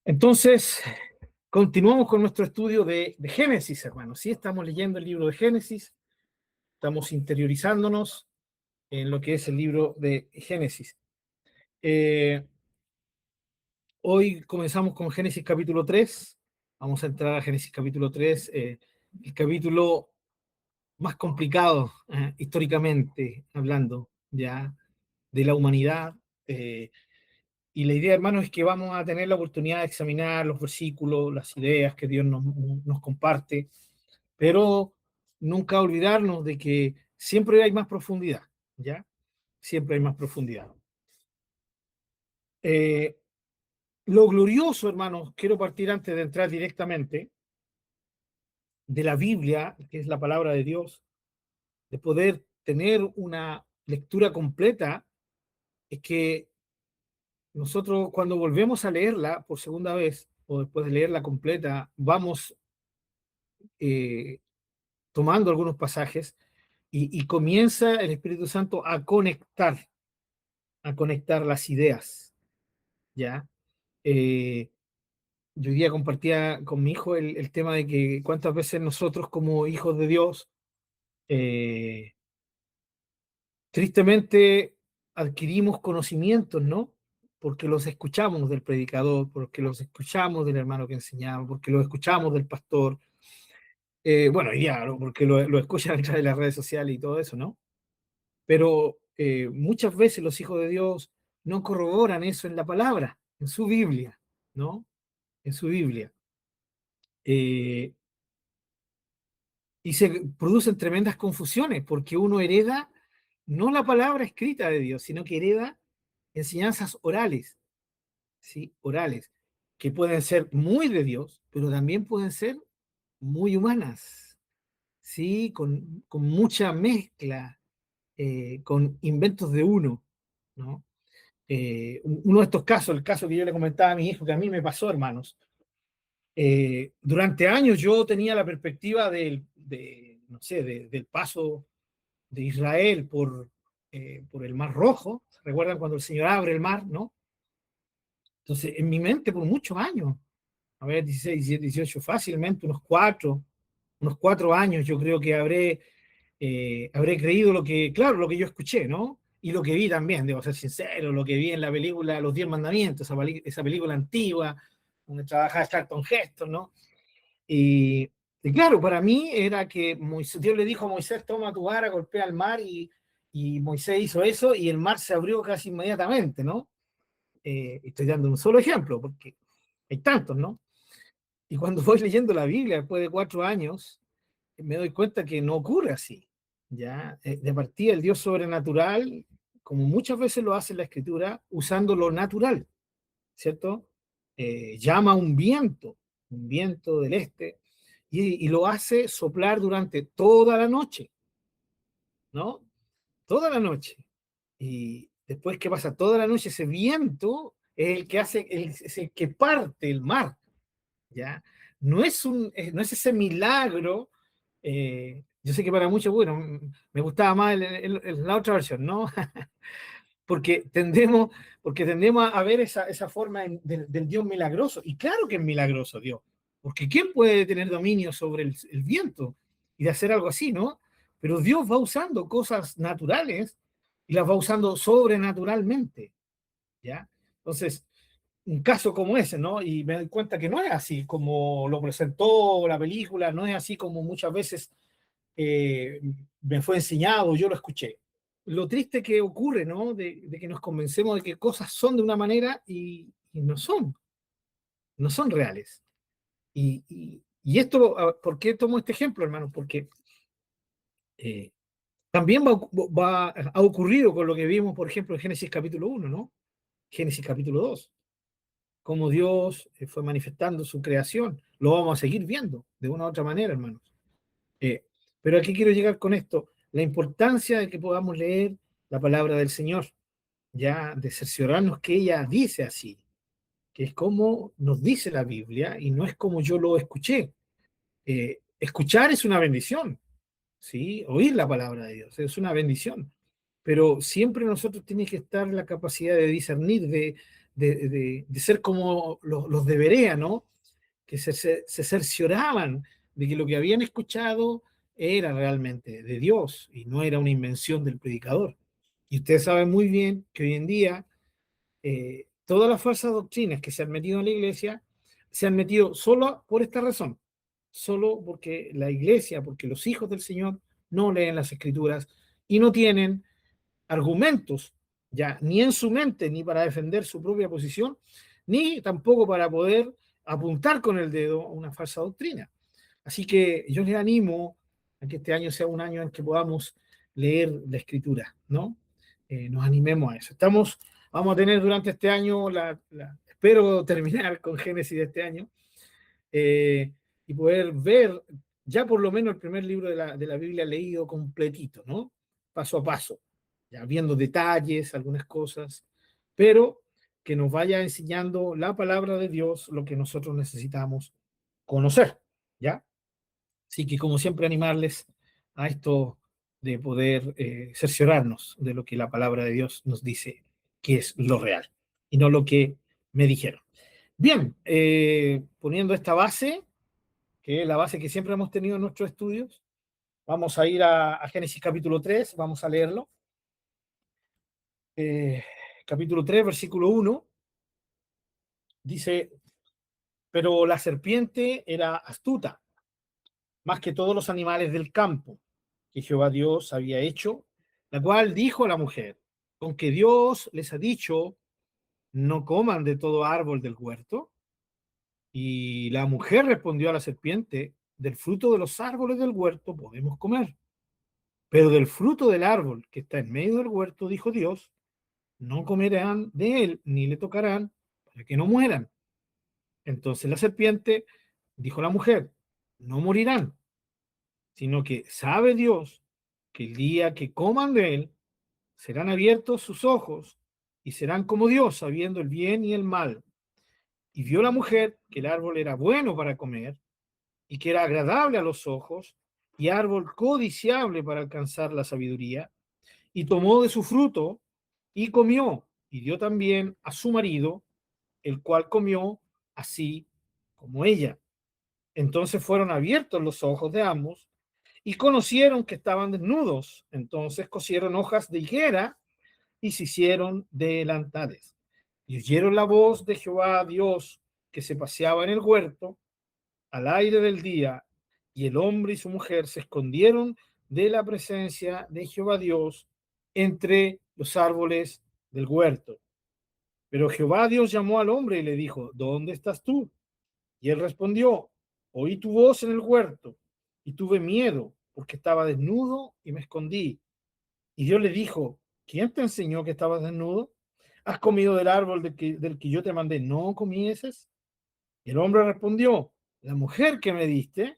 Entonces, continuamos con nuestro estudio de Génesis, hermanos. Sí, estamos leyendo el libro de Génesis, estamos interiorizándonos en lo que es el libro de Génesis. Eh, Hoy comenzamos con Génesis capítulo 3. Vamos a entrar a Génesis capítulo 3, el capítulo más complicado históricamente hablando ya de la humanidad. Y la idea, hermanos, es que vamos a tener la oportunidad de examinar los versículos, las ideas que Dios nos comparte, pero nunca olvidarnos de que siempre hay más profundidad, ¿ya? Siempre hay más profundidad. Eh, lo glorioso, hermanos, quiero partir antes de entrar directamente de la Biblia, que es la palabra de Dios, de poder tener una lectura completa, es que nosotros cuando volvemos a leerla por segunda vez, o después de leerla completa, vamos eh, tomando algunos pasajes y comienza el Espíritu Santo a conectar las ideas, ¿ya? Eh, yo hoy día compartía con mi hijo el tema de que cuántas veces nosotros como hijos de Dios, eh, tristemente adquirimos conocimientos, ¿no? Porque los escuchamos del predicador, porque los escuchamos del hermano que enseñaba, porque los escuchamos del pastor, bueno, y ya, ¿no? Porque lo escuchan a través de las redes sociales y todo eso, ¿no? Pero muchas veces los hijos de Dios no corroboran eso en la palabra, en su Biblia, ¿no? En su Biblia. Eh, y se producen tremendas confusiones porque uno hereda no la palabra escrita de Dios, sino que hereda enseñanzas orales, ¿sí? Orales, que pueden ser muy de Dios, pero también pueden ser muy humanas, ¿sí? Con mucha mezcla, con inventos de uno, ¿no? Uno de estos casos, el caso que yo le comentaba a mi hijo, que a mí me pasó, hermanos. Durante años yo tenía la perspectiva no sé, del paso de Israel por el Mar Rojo. ¿Se recuerdan cuando el Señor abre el mar, no? Entonces, en mi mente por muchos años, a ver, 16, 17, 18, fácilmente unos 4 años, yo creo que habré creído lo que, claro, lo que yo escuché, ¿no? Y lo que vi también, debo ser sincero, lo que vi en la película Los 10 Mandamientos, esa película antigua, donde trabajaba Charlton Heston, ¿no? Y claro, para mí era que Dios le dijo a Moisés, toma tu vara, golpea el mar, y Moisés hizo eso, y el mar se abrió casi inmediatamente, ¿no? Estoy dando un solo ejemplo, porque hay tantos, ¿no? Y cuando voy leyendo la Biblia después de 4 años, me doy cuenta que no ocurre así. ¿Ya? De partida, el Dios sobrenatural, como muchas veces lo hace en la Escritura, usando lo natural, ¿cierto? Llama un viento del este, y lo hace soplar durante toda la noche, ¿no? Toda la noche. Y después que pasa toda la noche, ese viento es el que es el que parte el mar, ¿ya? No es ese milagro. Yo sé que para muchos, bueno, me gustaba más la otra versión, ¿no? porque tendemos, porque tendemos a ver esa forma del Dios milagroso. Y claro que es milagroso Dios, porque ¿quién puede tener dominio sobre el viento y de hacer algo así, ¿no? Pero Dios va usando cosas naturales y las va usando sobrenaturalmente, ¿ya? Entonces, un caso como ese, ¿no? Y me doy cuenta que no es así como lo presentó la película, no es así como muchas veces eh, me fue enseñado, yo lo escuché. Lo triste que ocurre, ¿no? De que nos convencemos de que cosas son de una manera y no son reales. Y esto, ¿por qué tomo este ejemplo, hermano? Porque eh, también ha ocurrido con lo que vimos, por ejemplo, en Génesis capítulo 1, ¿no? Génesis capítulo 2, cómo Dios fue manifestando su creación. Lo vamos a seguir viendo de una u otra manera, hermanos. Eh, pero aquí quiero llegar con esto, la importancia de que podamos leer la palabra del Señor, ya de cerciorarnos que ella dice así, que es como nos dice la Biblia y no es como yo lo escuché. Escuchar es una bendición, ¿sí? Oír la palabra de Dios es una bendición, pero siempre nosotros tenemos que estar en la capacidad de discernir, de ser como los de Berea, ¿no? Que se cercioraban de que lo que habían escuchado era realmente de Dios y no era una invención del predicador. Y ustedes saben muy bien que hoy en día todas las falsas doctrinas que se han metido en la iglesia se han metido solo por esta razón, solo porque la iglesia, porque los hijos del Señor no leen las escrituras y no tienen argumentos, ya ni en su mente, ni para defender su propia posición, ni tampoco para poder apuntar con el dedo a una falsa doctrina. Así que yo les animo a que este año sea un año en que podamos leer la escritura, ¿no? Nos animemos a eso. Vamos a tener durante este año, espero terminar con Génesis de este año, y poder ver ya por lo menos el primer libro de la Biblia leído completito, ¿no? Paso a paso, ya viendo detalles, algunas cosas, pero que nos vaya enseñando la palabra de Dios, lo que nosotros necesitamos conocer, ¿ya? Así que, como siempre, animarles a esto de poder cerciorarnos de lo que la palabra de Dios nos dice que es lo real y no lo que me dijeron. Bien, poniendo esta base, que es la base que siempre hemos tenido en nuestros estudios, vamos a ir a Génesis capítulo 3, vamos a leerlo. Capítulo 3, versículo 1, dice, pero la serpiente era astuta, más que todos los animales del campo que Jehová Dios había hecho, la cual dijo a la mujer, con que Dios les ha dicho, no coman de todo árbol del huerto. Y la mujer respondió a la serpiente, del fruto de los árboles del huerto podemos comer, pero del fruto del árbol que está en medio del huerto, dijo Dios, no comerán de él ni le tocarán para que no mueran. Entonces la serpiente dijo a la mujer, no morirán, sino que sabe Dios que el día que coman de él, serán abiertos sus ojos y serán como Dios, sabiendo el bien y el mal. Y vio la mujer que el árbol era bueno para comer y que era agradable a los ojos y árbol codiciable para alcanzar la sabiduría, y tomó de su fruto y comió, y dio también a su marido, el cual comió así como ella. Entonces fueron abiertos los ojos de ambos y conocieron que estaban desnudos. Entonces cosieron hojas de higuera y se hicieron delantales. Y oyeron la voz de Jehová Dios que se paseaba en el huerto al aire del día, y el hombre y su mujer se escondieron de la presencia de Jehová Dios entre los árboles del huerto. Pero Jehová Dios llamó al hombre y le dijo, ¿dónde estás tú? Y él respondió, oí tu voz en el huerto y tuve miedo porque estaba desnudo y me escondí. Y Dios le dijo, ¿quién te enseñó que estabas desnudo? ¿Has comido del árbol del que yo te mandé no comieses? Y el hombre respondió, la mujer que me diste,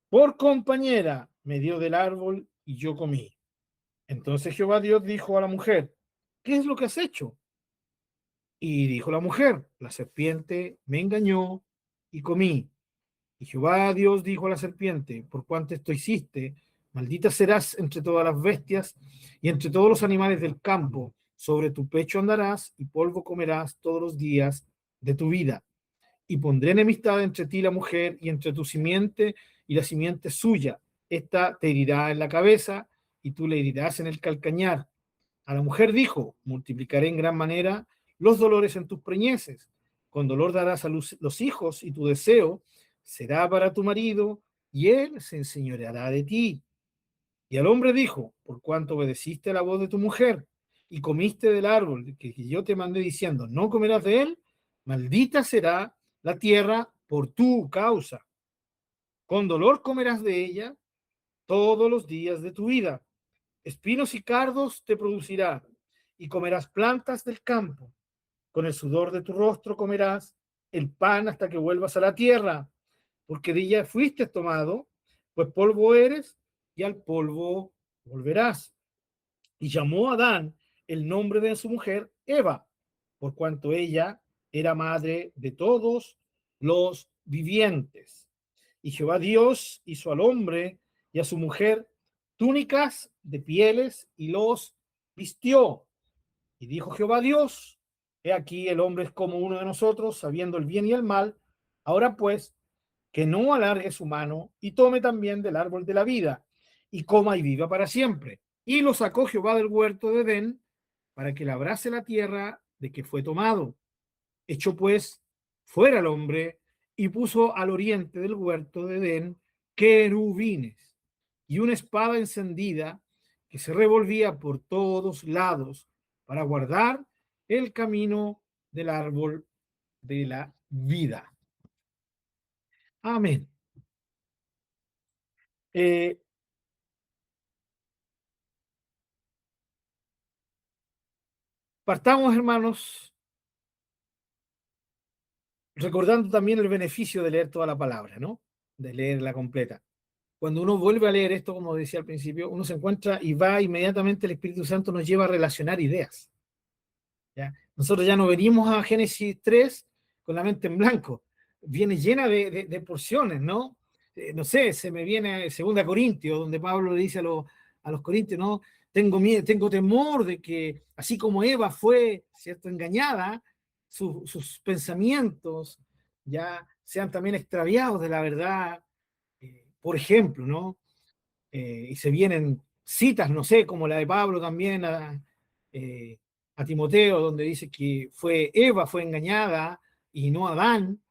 por compañera, me dio del árbol y yo comí. Entonces Jehová Dios dijo a la mujer, ¿qué es lo que has hecho? Y dijo la mujer, la serpiente me engañó y comí. Y Jehová Dios dijo a la serpiente, por cuanto esto hiciste, maldita serás entre todas las bestias y entre todos los animales del campo. Sobre tu pecho andarás y polvo comerás todos los días de tu vida. Y pondré enemistad entre ti y la mujer y entre tu simiente y la simiente suya. Esta te herirá en la cabeza y tú le herirás en el calcañar. A la mujer dijo, multiplicaré en gran manera los dolores en tus preñeces. Con dolor darás a luz los hijos y tu deseo será para tu marido y él se enseñoreará de ti. Y al hombre dijo, por cuanto obedeciste a la voz de tu mujer y comiste del árbol que yo te mandé diciendo, no comerás de él, maldita será la tierra por tu causa. Con dolor comerás de ella todos los días de tu vida. Espinos y cardos te producirá, y comerás plantas del campo. Con el sudor de tu rostro comerás el pan hasta que vuelvas a la tierra, porque de ella fuiste tomado, pues polvo eres, y al polvo volverás. Y llamó a Adán el nombre de su mujer Eva, por cuanto ella era madre de todos los vivientes. Y Jehová Dios hizo al hombre y a su mujer túnicas de pieles y los vistió. Y dijo Jehová Dios, He aquí el hombre es como uno de nosotros, sabiendo el bien y el mal. Ahora pues, que no alargue su mano y tome también del árbol de la vida y coma y viva para siempre. Y lo sacó Jehová del huerto de Edén para que labrase la tierra de que fue tomado. Echó pues fuera el hombre y puso al oriente del huerto de Edén querubines y una espada encendida que se revolvía por todos lados para guardar el camino del árbol de la vida. Amén. Eh, Partamos, hermanos, recordando también el beneficio de leer toda la palabra, ¿no? De leerla completa. Cuando uno vuelve a leer esto, como decía al principio, uno se encuentra y va inmediatamente, el Espíritu Santo nos lleva a relacionar ideas. ¿Ya? Nosotros ya no venimos a Génesis 3 con la mente en blanco, viene llena de porciones, ¿no? No sé, se me viene 2 Corintios, donde Pablo le dice a los corintios, ¿no? Tengo miedo, tengo temor de que, así como Eva fue, ¿cierto?, engañada, sus pensamientos ya sean también extraviados de la verdad. Por ejemplo, ¿no? Y se vienen citas, no sé, como la de Pablo también eh, a Timoteo, donde dice que fue Eva, fue engañada y no Adán,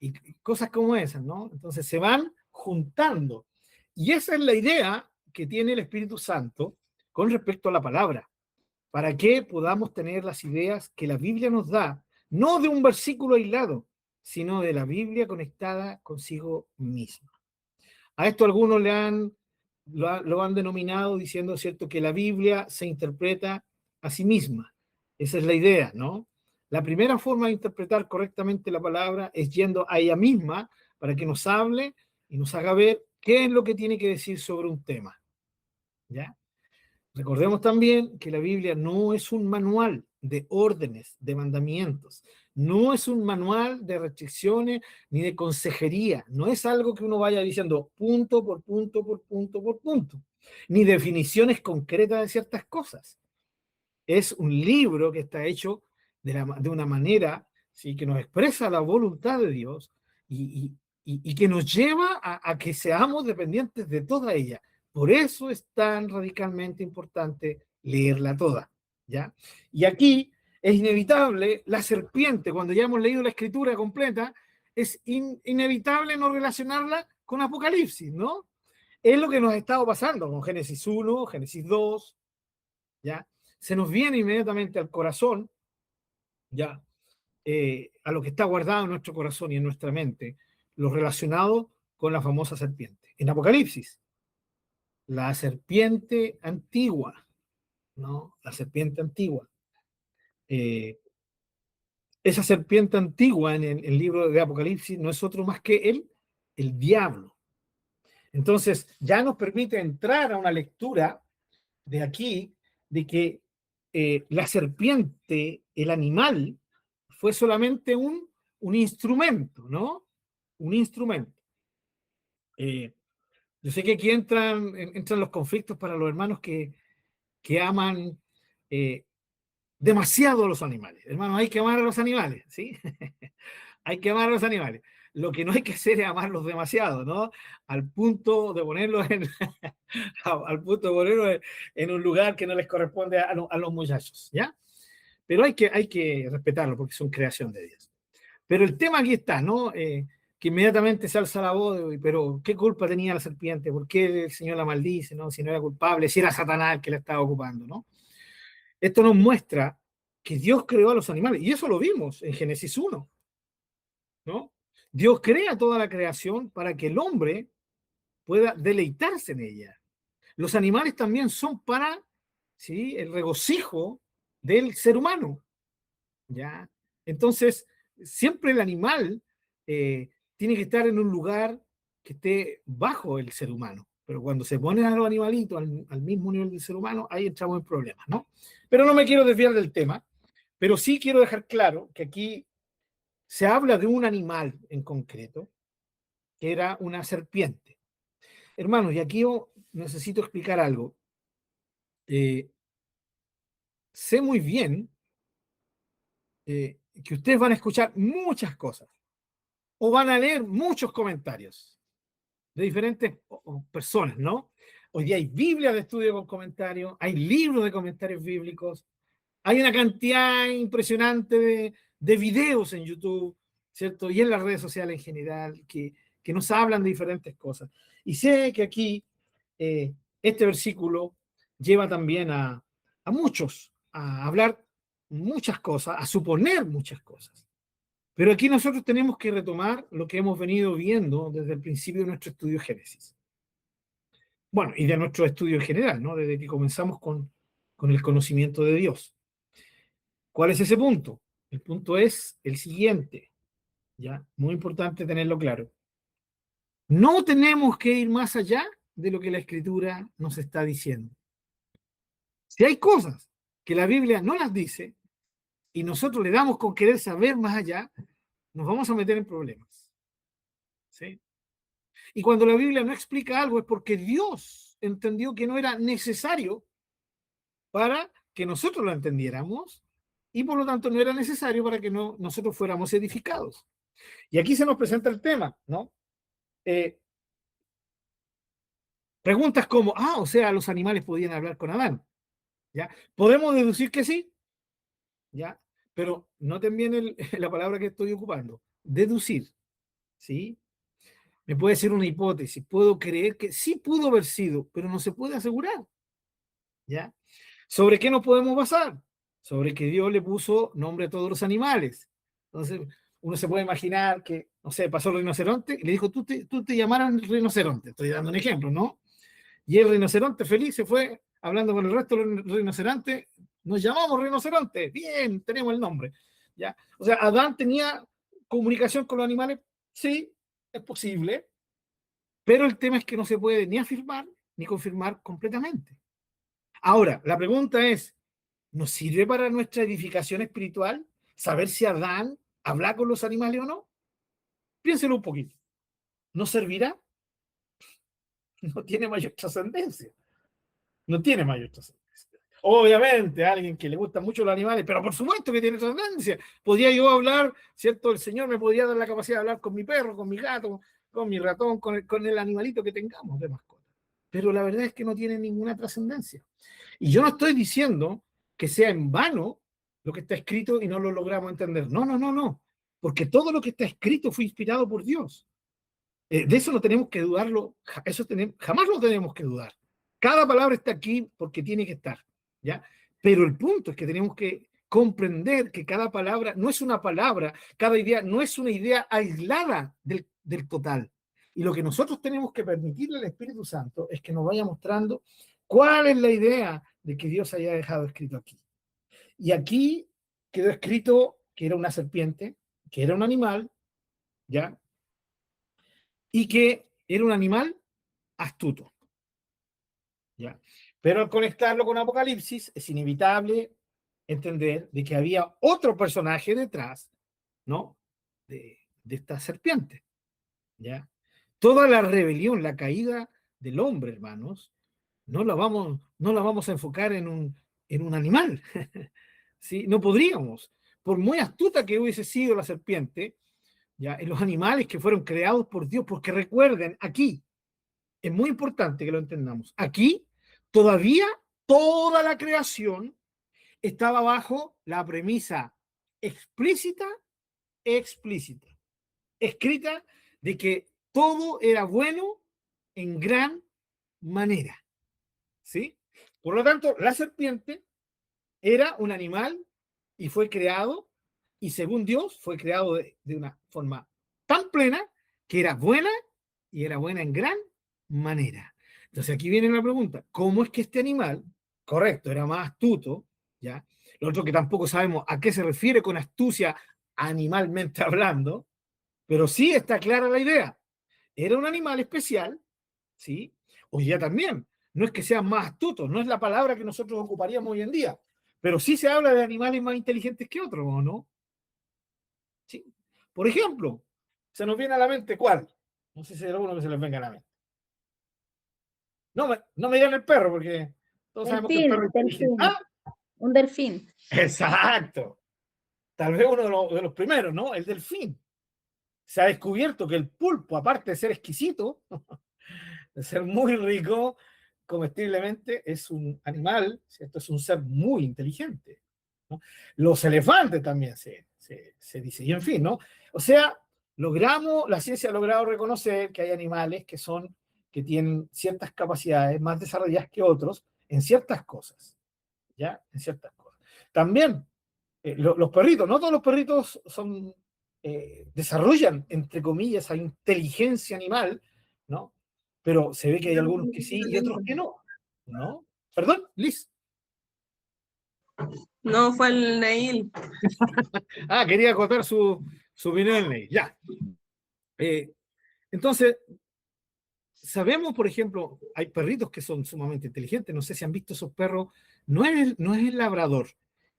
y cosas como esas, ¿no? Entonces se van juntando. Y esa es la idea que tiene el Espíritu Santo con respecto a la palabra, para que podamos tener las ideas que la Biblia nos da, no de un versículo aislado, sino de la Biblia conectada consigo misma. A esto algunos lo han denominado diciendo, ¿cierto?, que la Biblia se interpreta a sí misma. Esa es la idea, ¿no? La primera forma de interpretar correctamente la palabra es yendo a ella misma para que nos hable y nos haga ver qué es lo que tiene que decir sobre un tema, ¿ya? Recordemos también que la Biblia no es un manual de órdenes, de mandamientos, no es un manual de restricciones ni de consejería, no es algo que uno vaya diciendo punto por punto por punto por punto, ni definiciones concretas de ciertas cosas. Es un libro que está hecho de una manera, ¿sí?, que nos expresa la voluntad de Dios y que nos lleva a que seamos dependientes de toda ella. Por eso es tan radicalmente importante leerla toda, ¿ya? Y aquí es inevitable la serpiente, cuando ya hemos leído la escritura completa, es inevitable no relacionarla con Apocalipsis, ¿no? Es lo que nos ha estado pasando con Génesis 1, Génesis 2, ¿ya? Se nos viene inmediatamente al corazón, ¿ya? A lo que está guardado en nuestro corazón y en nuestra mente, lo relacionado con la famosa serpiente. En Apocalipsis, la serpiente antigua, ¿no? La serpiente antigua. Eh, Esa serpiente antigua en el libro de Apocalipsis no es otro más que el diablo. Entonces, ya nos permite entrar a una lectura de aquí, de que la serpiente, el animal, fue solamente un instrumento, ¿no? Un instrumento. Eh, yo sé que aquí entran los conflictos para los hermanos que aman eh, demasiado a los animales. Hermanos, hay que amar a los animales, ¿sí? Hay que amar a los animales. Lo que no hay que hacer es amarlos demasiado, ¿no? Al punto de ponerlos al punto de ponerlos en un lugar que no les corresponde a los muchachos, ¿ya? Pero hay que respetarlo porque son creación de Dios. Pero el tema aquí está, ¿no? Que inmediatamente se alza la voz, pero ¿qué culpa tenía la serpiente? ¿Por qué el Señor la maldice, no? Si no era culpable, si era Satanás el que la estaba ocupando, ¿no? Esto nos muestra que Dios creó a los animales, y eso lo vimos en Génesis 1, ¿no? Dios crea toda la creación para que el hombre pueda deleitarse en ella. Los animales también son para, ¿sí?, el regocijo del ser humano, ¿ya? Entonces, siempre el animal tiene que estar en un lugar que esté bajo el ser humano. Pero cuando se ponen a los animalitos al mismo nivel del ser humano, ahí entramos en problemas, ¿no? Pero no me quiero desviar del tema, pero sí quiero dejar claro que aquí se habla de un animal en concreto, que era una serpiente. Hermanos, y aquí yo necesito explicar algo. Sé muy bien que ustedes van a escuchar muchas cosas o van a leer muchos comentarios de diferentes personas, ¿no? Hoy día hay Biblias de estudio con comentarios, hay libros de comentarios bíblicos, hay una cantidad impresionante de videos en YouTube, ¿cierto? Y en las redes sociales en general, que nos hablan de diferentes cosas. Y sé que aquí este versículo lleva también a muchos a hablar muchas cosas, a suponer muchas cosas. Pero aquí nosotros tenemos que retomar lo que hemos venido viendo desde el principio de nuestro estudio Génesis. Bueno, y de nuestro estudio en general, ¿no? Desde que comenzamos con el conocimiento de Dios. ¿Cuál es ese punto? El punto es el siguiente, ¿ya? Muy importante tenerlo claro. No tenemos que ir más allá de lo que la Escritura nos está diciendo. Si hay cosas que la Biblia no las dice y nosotros le damos con querer saber más allá, nos vamos a meter en problemas. ¿Sí? Y cuando la Biblia no explica algo es porque Dios entendió que no era necesario para que nosotros lo entendiéramos y por lo tanto no era necesario para que nosotros fuéramos edificados. Y aquí se nos presenta el tema, ¿no? Preguntas como, o sea, los animales podían hablar con Adán, ¿ya? Podemos deducir que sí, ¿ya? Pero noten bien la palabra que estoy ocupando, deducir, ¿sí? Me puede ser una hipótesis, puedo creer que sí pudo haber sido, pero no se puede asegurar, ¿ya? ¿Sobre qué nos podemos basar? Sobre que Dios le puso nombre a todos los animales. Entonces, uno se puede imaginar que, no sé, pasó el rinoceronte y le dijo, tú te llamaras rinoceronte. Estoy dando un ejemplo, ¿no? Y el rinoceronte feliz se fue hablando con el resto de los rinocerontes. Nos llamamos rinoceronte. Bien, tenemos el nombre. ¿Ya? O sea, Adán tenía comunicación con los animales. Sí, es posible. Pero el tema es que no se puede ni afirmar ni confirmar completamente. Ahora, la pregunta es, ¿nos sirve para nuestra edificación espiritual saber si Adán habla con los animales o no? Piénselo un poquito. ¿Nos servirá? No tiene mayor trascendencia. No tiene mayor trascendencia. Obviamente, a alguien que le gustan mucho los animales, pero por supuesto que tiene trascendencia. Podría yo hablar, ¿cierto? El Señor me podría dar la capacidad de hablar con mi perro, con mi gato, con mi ratón, con el animalito que tengamos de mascota. Pero la verdad es que no tiene ninguna trascendencia. Y yo no estoy diciendo que sea en vano lo que está escrito y no lo logramos entender. No, no, no, no. Porque todo lo que está escrito fue inspirado por Dios. De eso no tenemos que dudarlo, jamás lo tenemos que dudar. Cada palabra está aquí porque tiene que estar, ¿ya? Pero el punto es que tenemos que comprender que cada palabra no es una palabra, cada idea no es una idea aislada del total. Y lo que nosotros tenemos que permitirle al Espíritu Santo es que nos vaya mostrando cuál es la idea de que Dios haya dejado escrito aquí. Y aquí quedó escrito que era una serpiente, que era un animal, ¿ya? Y que era un animal astuto, ¿ya? Pero al conectarlo con Apocalipsis es inevitable entender de que había otro personaje detrás, ¿no? De esta serpiente, ¿ya? Toda la rebelión, la caída del hombre, hermanos, no la vamos a enfocar en un animal, ¿sí? No podríamos. Por muy astuta que hubiese sido la serpiente, ¿ya? En los animales que fueron creados por Dios, porque recuerden, aquí, es muy importante que lo entendamos. Aquí todavía toda la creación estaba bajo la premisa explícita, escrita de que todo era bueno en gran manera. ¿Sí? Por lo tanto, la serpiente era un animal y fue creado, y según Dios, fue creado de una forma tan plena que era buena y era buena en gran manera. Entonces aquí viene la pregunta, ¿cómo es que este animal, correcto, era más astuto, ¿ya? Lo otro que tampoco sabemos a qué se refiere con astucia animalmente hablando, pero sí está clara la idea. Era un animal especial, ¿sí? Hoy día también. No es que sean más astutos, no es la palabra que nosotros ocuparíamos hoy en día, pero sí se habla de animales más inteligentes que otros, ¿o no? ¿Sí? Por ejemplo, se nos viene a la mente ¿cuál? No sé si hay alguno que se les venga a la mente. No me digan el perro, porque todos sabemos que el perro es inteligente. Delfín, un delfín. Exacto. tal vez uno de los primeros, ¿no? El delfín. Se ha descubierto que el pulpo, aparte de ser exquisito, de ser muy rico comestiblemente, es un animal, ¿cierto? Es un ser muy inteligente, ¿no? Los elefantes también se dice, y en fin, ¿no? O sea, la ciencia ha logrado reconocer que hay animales que tienen ciertas capacidades más desarrolladas que otros en ciertas cosas, ¿ya? En ciertas cosas. También los perritos, no todos los perritos desarrollan, entre comillas, esa inteligencia animal, ¿no? Pero se ve que hay algunos que sí y otros que no, ¿no? Perdón, Liz. No, fue el Neil. Quería acotar su opinión en ley. Ya. Entonces, sabemos, por ejemplo, hay perritos que son sumamente inteligentes. No sé si han visto esos perros. No es el labrador,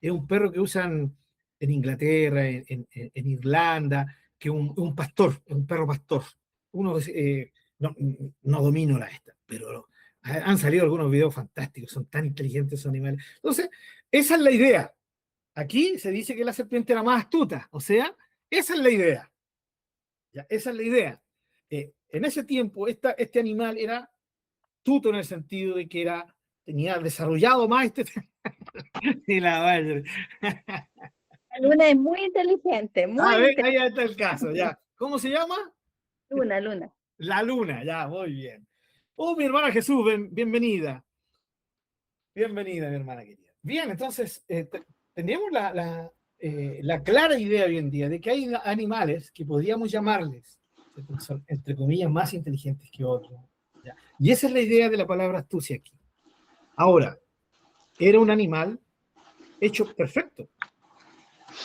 es un perro que usan en Inglaterra, en Irlanda, que es un pastor, es un perro pastor. Uno no domino la esta, pero han salido algunos videos fantásticos, son tan inteligentes esos animales. Entonces, esa es la idea. Aquí se dice que la serpiente era más astuta, o sea, esa es la idea. ¿Ya? Esa es la idea. En ese tiempo, este animal era astuto en el sentido de que tenía desarrollado más sí, la madre. La luna es muy inteligente, muy inteligente. Ahí está el caso, ya. ¿Cómo se llama? Luna. La luna, ya, muy bien. Oh, mi hermana Jesús, bienvenida. Bienvenida, mi hermana querida. Bien, entonces, tenemos la clara idea hoy en día de que hay animales que podríamos llamarles, son, entre comillas, más inteligentes que otros. ¿Ya? Y esa es la idea de la palabra astucia aquí. Ahora, era un animal hecho perfecto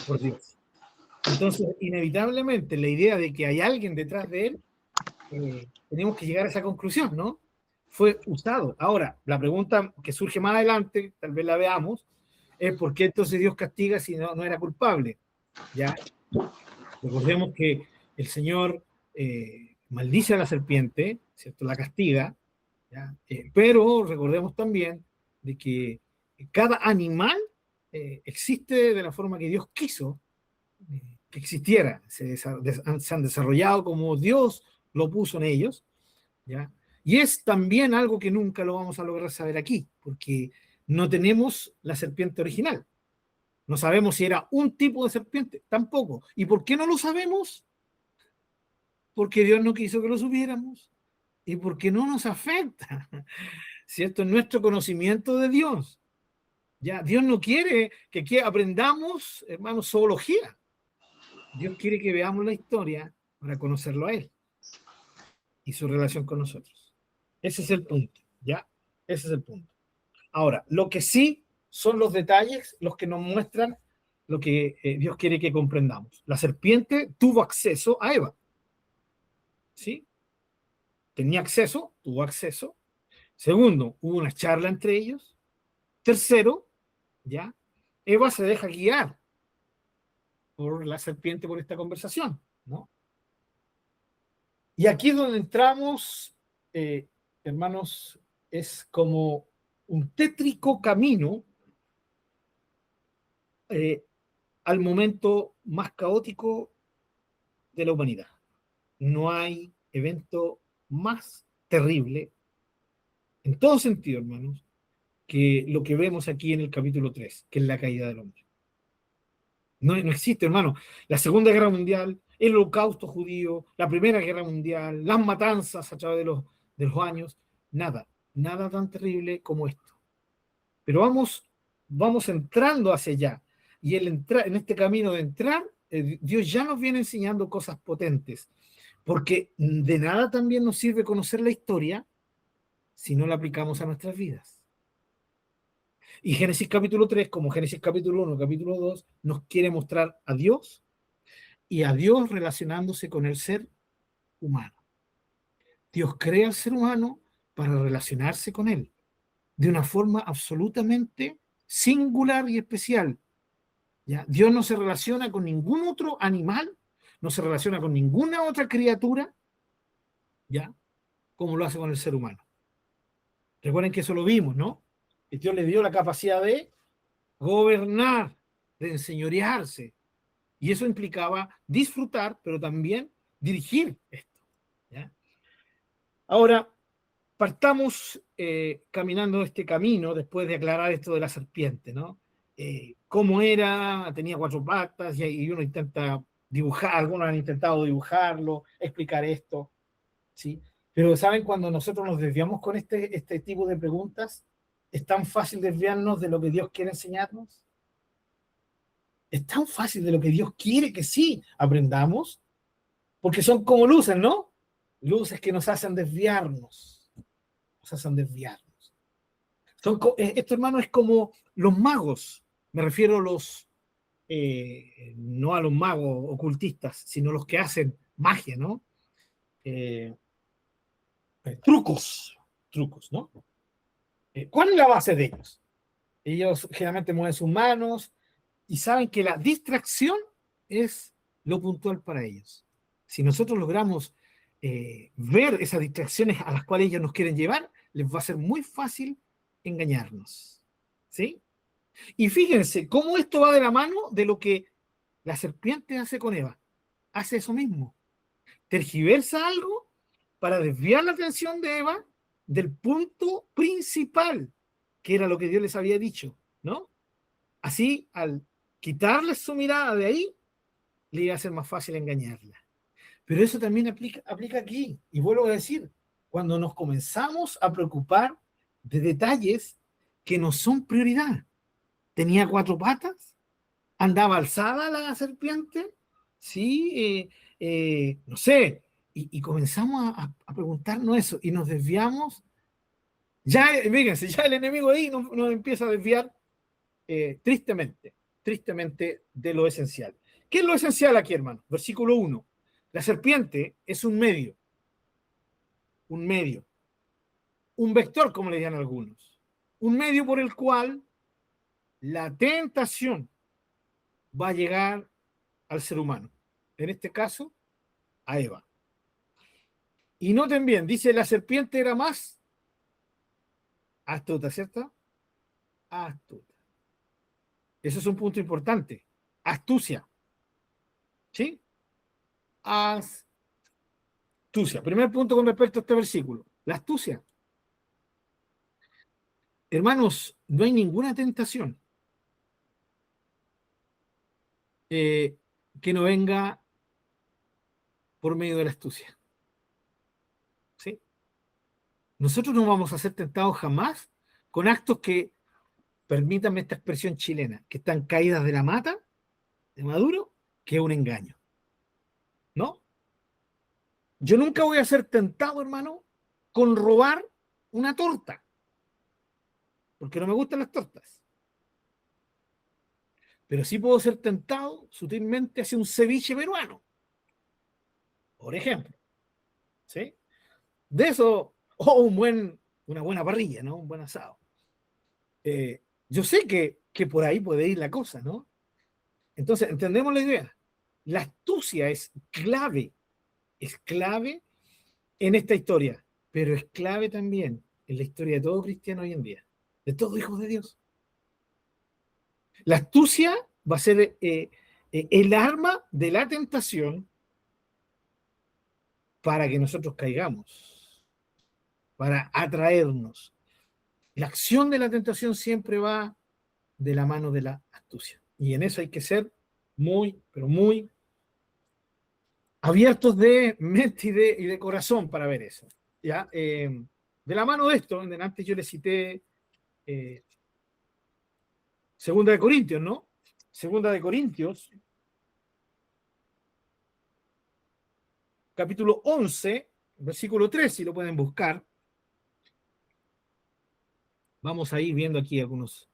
por Dios. Entonces, inevitablemente, la idea de que hay alguien detrás de él, tenemos que llegar a esa conclusión, ¿no? Fue usado. Ahora, la pregunta que surge más adelante, tal vez la veamos, es por qué entonces Dios castiga si no era culpable. ¿Ya? Recordemos que el Señor maldice a la serpiente, ¿cierto? La castiga, ¿ya? Pero recordemos también de que cada animal existe de la forma que Dios quiso que existiera. Se han desarrollado como Dios lo puso en ellos, ¿ya? Y es también algo que nunca lo vamos a lograr saber aquí, porque no tenemos la serpiente original. No sabemos si era un tipo de serpiente, tampoco. ¿Y por qué no lo sabemos? Porque Dios no quiso que lo supiéramos y porque no nos afecta, ¿cierto? En nuestro conocimiento de Dios. Ya, Dios no quiere que aprendamos, hermanos, zoología. Dios quiere que veamos la historia para conocerlo a Él y su relación con nosotros. Ese es el punto, ¿ya? Ese es el punto. Ahora, lo que sí son los detalles los que nos muestran lo que Dios quiere que comprendamos. La serpiente tuvo acceso a Eva, ¿sí? Tenía acceso, tuvo acceso. Segundo, hubo una charla entre ellos. Tercero, ¿ya? Eva se deja guiar por la serpiente por esta conversación, ¿no? Y aquí es donde entramos, hermanos, es como un tétrico camino al momento más caótico de la humanidad. No hay evento más terrible, en todo sentido, hermanos, que lo que vemos aquí en el capítulo 3, que es la caída del hombre. No existe, hermano. La Segunda Guerra Mundial, el Holocausto judío, la Primera Guerra Mundial, las matanzas a través de los años, nada tan terrible como esto. Pero vamos entrando hacia allá. Y en este camino de entrar, Dios ya nos viene enseñando cosas potentes. Porque de nada también nos sirve conocer la historia si no la aplicamos a nuestras vidas. Y Génesis capítulo 3, como Génesis capítulo 1, capítulo 2, nos quiere mostrar a Dios y a Dios relacionándose con el ser humano. Dios crea al ser humano para relacionarse con él de una forma absolutamente singular y especial. ¿Ya? Dios no se relaciona con ningún otro animal, no se relaciona con ninguna otra criatura, ¿ya? Como lo hace con el ser humano. Recuerden que eso lo vimos, ¿no? Que Dios le dio la capacidad de gobernar, de enseñorearse, Y eso implicaba disfrutar, pero también dirigir esto. ¿Ya? Ahora, partamos caminando este camino después de aclarar esto de la serpiente, ¿no? Cómo era, tenía 4 patas y uno intenta dibujar, algunos han intentado dibujarlo, explicar esto, ¿sí? Pero ¿saben? Cuando nosotros nos desviamos con este tipo de preguntas, es tan fácil desviarnos de lo que Dios quiere enseñarnos. Es tan fácil de lo que Dios quiere que sí aprendamos, porque son como luces, ¿no? Luces que nos hacen desviarnos, nos hacen desviarnos. Esto, hermano, es como los magos, me refiero a no a los magos ocultistas, sino los que hacen magia, ¿no? Eh, trucos, ¿no? ¿Cuál es la base de ellos? Ellos generalmente mueven sus manos y saben que la distracción es lo puntual para ellos. Si nosotros logramos ver esas distracciones a las cuales ellos nos quieren llevar, les va a ser muy fácil engañarnos. ¿Sí? Y fíjense cómo esto va de la mano de lo que la serpiente hace con Eva. Hace eso mismo. Tergiversa algo para desviar la atención de Eva del punto principal, que era lo que Dios les había dicho, ¿no? Así, al quitarles su mirada de ahí, le iba a ser más fácil engañarla. Pero eso también aplica aquí. Y vuelvo a decir, cuando nos comenzamos a preocupar de detalles que no son prioridad. Tenía 4 patas, andaba alzada la serpiente, ¿sí? No sé, y comenzamos a preguntarnos eso y nos desviamos. Ya, fíjense, ya el enemigo ahí nos empieza a desviar tristemente de lo esencial. ¿Qué es lo esencial aquí, hermano? Versículo 1. La serpiente es un medio, un vector, como le llaman algunos, un medio por el cual la tentación va a llegar al ser humano. En este caso, a Eva. Y noten bien, dice la serpiente era más astuta, ¿cierto? Astuta. Eso es un punto importante. Astucia. ¿Sí? Astucia. Primer punto con respecto a este versículo. La astucia. Hermanos, no hay ninguna tentación que no venga por medio de la astucia. ¿Sí? Nosotros no vamos a ser tentados jamás con actos que, permítanme esta expresión chilena, que están caídas de la mata, de Maduro, que es un engaño. ¿No? Yo nunca voy a ser tentado, hermano, con robar una torta, porque no me gustan las tortas. Pero sí puedo ser tentado sutilmente hacia un ceviche peruano, por ejemplo. ¿Sí? De eso, o una buena parrilla, ¿no? Un buen asado. Yo sé que por ahí puede ir la cosa, ¿no? Entonces, entendemos la idea. La astucia es clave en esta historia, pero es clave también en la historia de todo cristiano hoy en día, de todos hijos de Dios. La astucia va a ser el arma de la tentación para que nosotros caigamos, para atraernos. La acción de la tentación siempre va de la mano de la astucia. Y en eso hay que ser muy, pero muy abiertos de mente y de corazón para ver eso. ¿Ya? De la mano de esto, en antes yo le cité Segunda de Corintios, ¿no? Segunda de Corintios, capítulo 11, versículo 3, si lo pueden buscar. Vamos a ir viendo aquí algunos.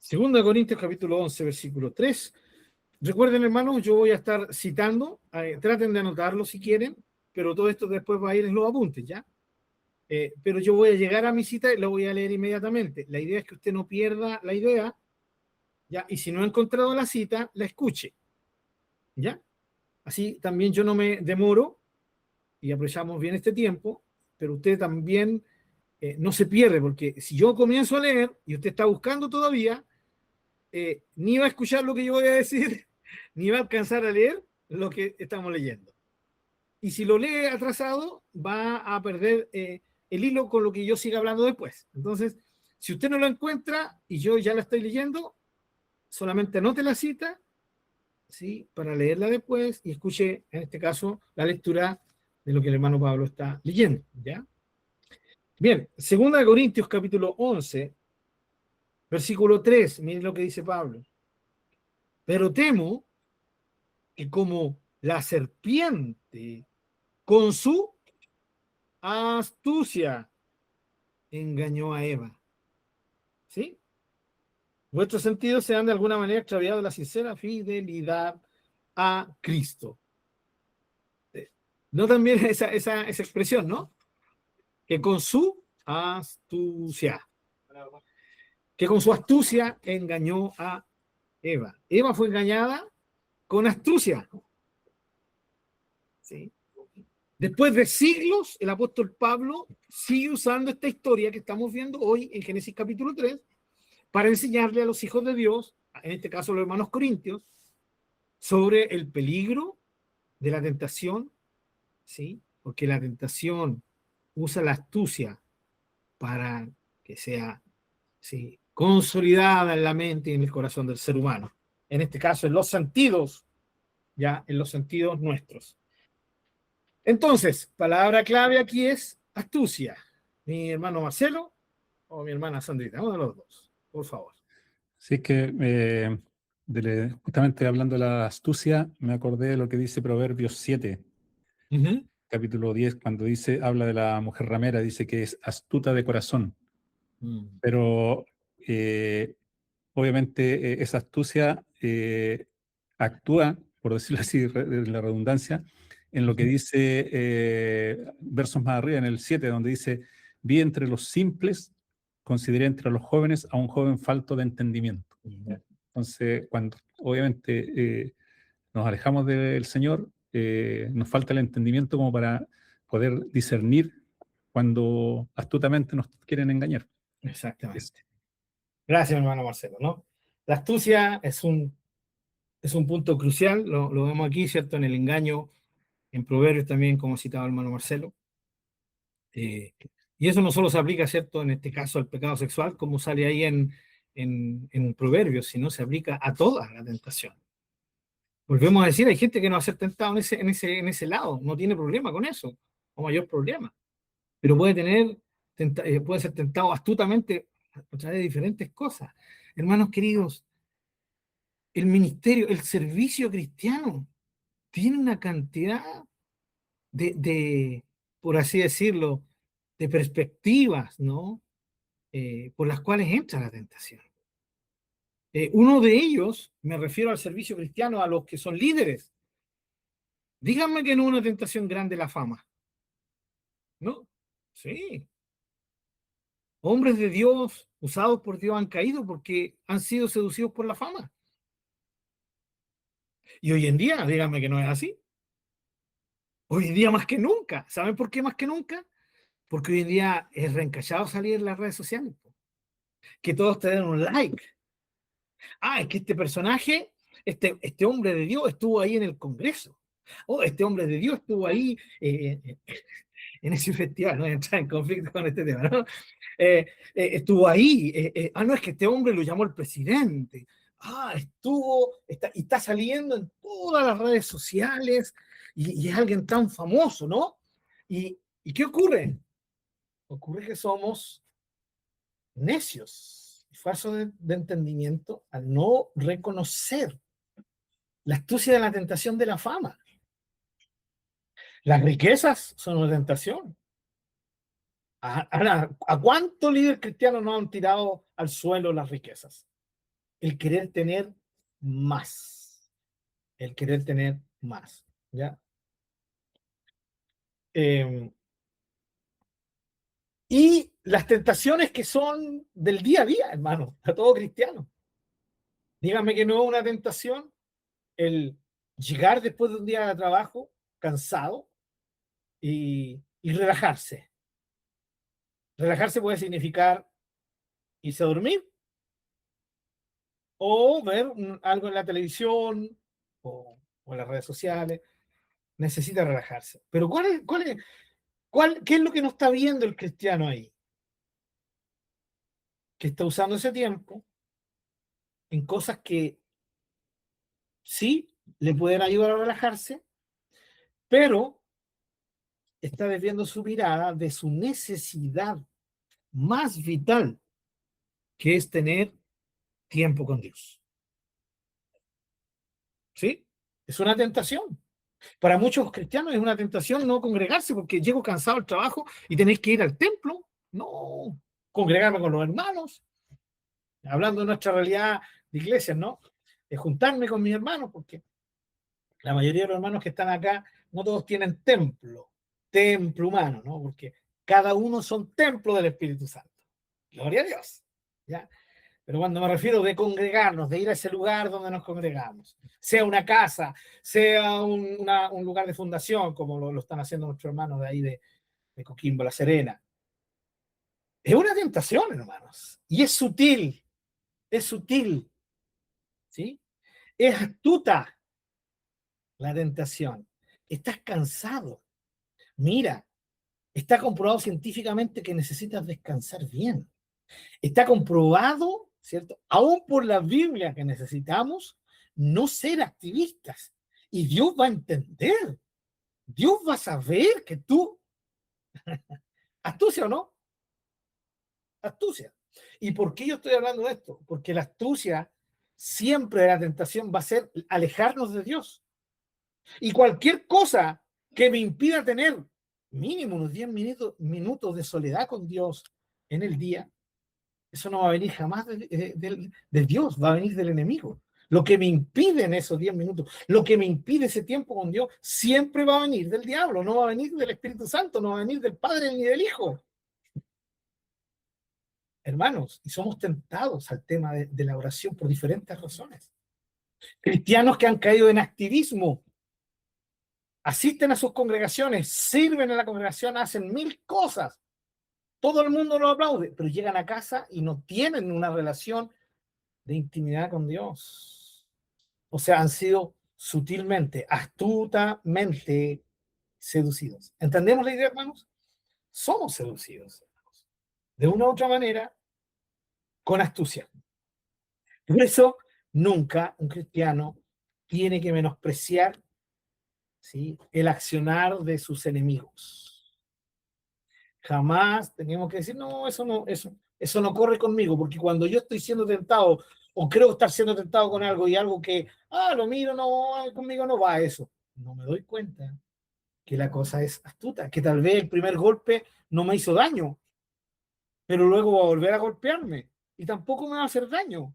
Segunda de Corintios, capítulo 11, versículo 3. Recuerden, hermanos, yo voy a estar citando, traten de anotarlo si quieren, pero todo esto después va a ir en los apuntes, ¿ya? Pero yo voy a llegar a mi cita y lo voy a leer inmediatamente. La idea es que usted no pierda la idea, ¿ya? Y si no ha encontrado la cita, la escuche, ¿ya? Así también yo no me demoro y aprovechamos bien este tiempo, pero usted también no se pierde, porque si yo comienzo a leer y usted está buscando todavía, ni va a escuchar lo que yo voy a decir, ni va a alcanzar a leer lo que estamos leyendo. Y si lo lee atrasado, va a perder el hilo con lo que yo siga hablando después. Entonces, si usted no lo encuentra y yo ya la estoy leyendo, solamente anote la cita, ¿sí? Para leerla después y escuche, en este caso, la lectura de lo que el hermano Pablo está leyendo, ¿ya? Bien, 2 Corintios capítulo 11, versículo 3, miren lo que dice Pablo. Pero temo que como la serpiente con su astucia engañó a Eva, ¿sí? Vuestros sentidos se han de alguna manera extraviado de la sincera fidelidad a Cristo. No también esa expresión, ¿no? Que con su astucia, que con su astucia engañó a Eva. Eva fue engañada con astucia, ¿sí? Después de siglos, el apóstol Pablo sigue usando esta historia que estamos viendo hoy en Génesis capítulo 3 para enseñarle a los hijos de Dios, en este caso los hermanos corintios, sobre el peligro de la tentación, ¿sí? Porque la tentación usa la astucia para que sea, ¿sí?, consolidada en la mente y en el corazón del ser humano. En este caso, en los sentidos, ya en los sentidos nuestros. Entonces, palabra clave aquí es astucia. Mi hermano Marcelo o mi hermana Sandrita, uno de los dos, por favor. Sí, es que justamente hablando de la astucia, me acordé de lo que dice Proverbios 7, capítulo 10, cuando habla de la mujer ramera, dice que es astuta de corazón, pero obviamente esa astucia actúa, por decirlo así, la redundancia, en lo que dice versos más arriba, en el 7, donde dice, vi entre los simples, consideré entre los jóvenes a un joven falto de entendimiento. Entonces, cuando obviamente nos alejamos del Señor, nos falta el entendimiento como para poder discernir cuando astutamente nos quieren engañar. Exactamente. Gracias, hermano Marcelo, ¿no? La astucia es un punto crucial, lo vemos aquí, ¿cierto? En el engaño, en Proverbios también, como citaba el hermano Marcelo. Y eso no solo se aplica, ¿cierto?, en este caso al pecado sexual, como sale ahí en Proverbios, sino se aplica a toda la tentación. Volvemos a decir, hay gente que no va a ser tentado en ese lado, no tiene problema con eso, o mayor problema, pero puede ser tentado astutamente a través de diferentes cosas. Hermanos queridos, el ministerio, el servicio cristiano, tiene una cantidad por así decirlo, de perspectivas, ¿no? Por las cuales entra la tentación. Uno de ellos, me refiero al servicio cristiano, a los que son líderes. Díganme que no es una tentación grande la fama, ¿no? Sí. Hombres de Dios, usados por Dios, han caído porque han sido seducidos por la fama. Y hoy en día, díganme que no es así. Hoy en día más que nunca. ¿Saben por qué más que nunca? Porque hoy en día es reencachado salir en las redes sociales. Que todos te den un like. Ah, es que este personaje, este hombre de Dios estuvo ahí en el Congreso. Oh, este hombre de Dios estuvo ahí en ese festival, no voy a entrar en conflicto con este tema, ¿no? Estuvo ahí. No, es que este hombre lo llamó el presidente. Y está saliendo en todas las redes sociales y es alguien tan famoso, ¿no? ¿Y qué ocurre? Ocurre que somos necios y falsos de entendimiento al no reconocer la astucia de la tentación de la fama. Las riquezas son una tentación. ¿A cuánto líder cristiano no han tirado al suelo las riquezas? El querer tener más. El querer tener más. ¿Ya? Y las tentaciones que son del día a día, hermano, a todo cristiano. Dígame que no es una tentación el llegar después de un día de trabajo cansado y relajarse. Relajarse puede significar irse a dormir, o ver algo en la televisión o en las redes sociales. Necesita relajarse. Pero ¿qué es lo que no está viendo el cristiano ahí? Que está usando ese tiempo en cosas que sí le pueden ayudar a relajarse, pero está desviando su mirada de su necesidad más vital, que es tener tiempo con Dios. ¿Sí? Es una tentación. Para muchos cristianos es una tentación no congregarse porque llego cansado del trabajo y tenéis que ir al templo. No, congregarme con los hermanos. Hablando de nuestra realidad de iglesias, ¿no? De juntarme con mis hermanos, porque la mayoría de los hermanos que están acá, no todos tienen templo humano, ¿no? Porque cada uno son templo del Espíritu Santo. Gloria a Dios. ¿Ya? Pero cuando me refiero de congregarnos, de ir a ese lugar donde nos congregamos, sea una casa, sea un lugar de fundación, como lo están haciendo nuestros hermanos de ahí de Coquimbo, La Serena, es una tentación, hermanos. Y es sutil, ¿sí? Es astuta la tentación. Estás cansado. Mira, está comprobado científicamente que necesitas descansar bien. Está comprobado, ¿cierto? Aún por la Biblia que necesitamos no ser activistas. Y Dios va a entender. Dios va a saber que tú, astucia o no, astucia. ¿Y por qué yo estoy hablando de esto? Porque la astucia siempre, la tentación va a ser alejarnos de Dios. Y cualquier cosa que me impida tener mínimo unos 10 minutos de soledad con Dios en el día, eso no va a venir jamás de Dios, va a venir del enemigo. Lo que me impide en esos 10 minutos, lo que me impide ese tiempo con Dios, siempre va a venir del diablo, no va a venir del Espíritu Santo, no va a venir del Padre ni del Hijo. Hermanos, y somos tentados al tema de la oración por diferentes razones. Cristianos que han caído en activismo, asisten a sus congregaciones, sirven en la congregación, hacen 1000 cosas. Todo el mundo lo aplaude, pero llegan a casa y no tienen una relación de intimidad con Dios. O sea, han sido sutilmente, astutamente seducidos. ¿Entendemos la idea, hermanos? Somos seducidos, de una u otra manera, con astucia. Por eso, nunca un cristiano tiene que menospreciar, ¿sí?, el accionar de sus enemigos. Jamás tenemos que decir, no, eso no corre conmigo, porque cuando yo estoy siendo tentado o creo estar siendo tentado con algo y algo que, lo miro, no, conmigo no va eso, no me doy cuenta que la cosa es astuta, que tal vez el primer golpe no me hizo daño, pero luego va a volver a golpearme y tampoco me va a hacer daño.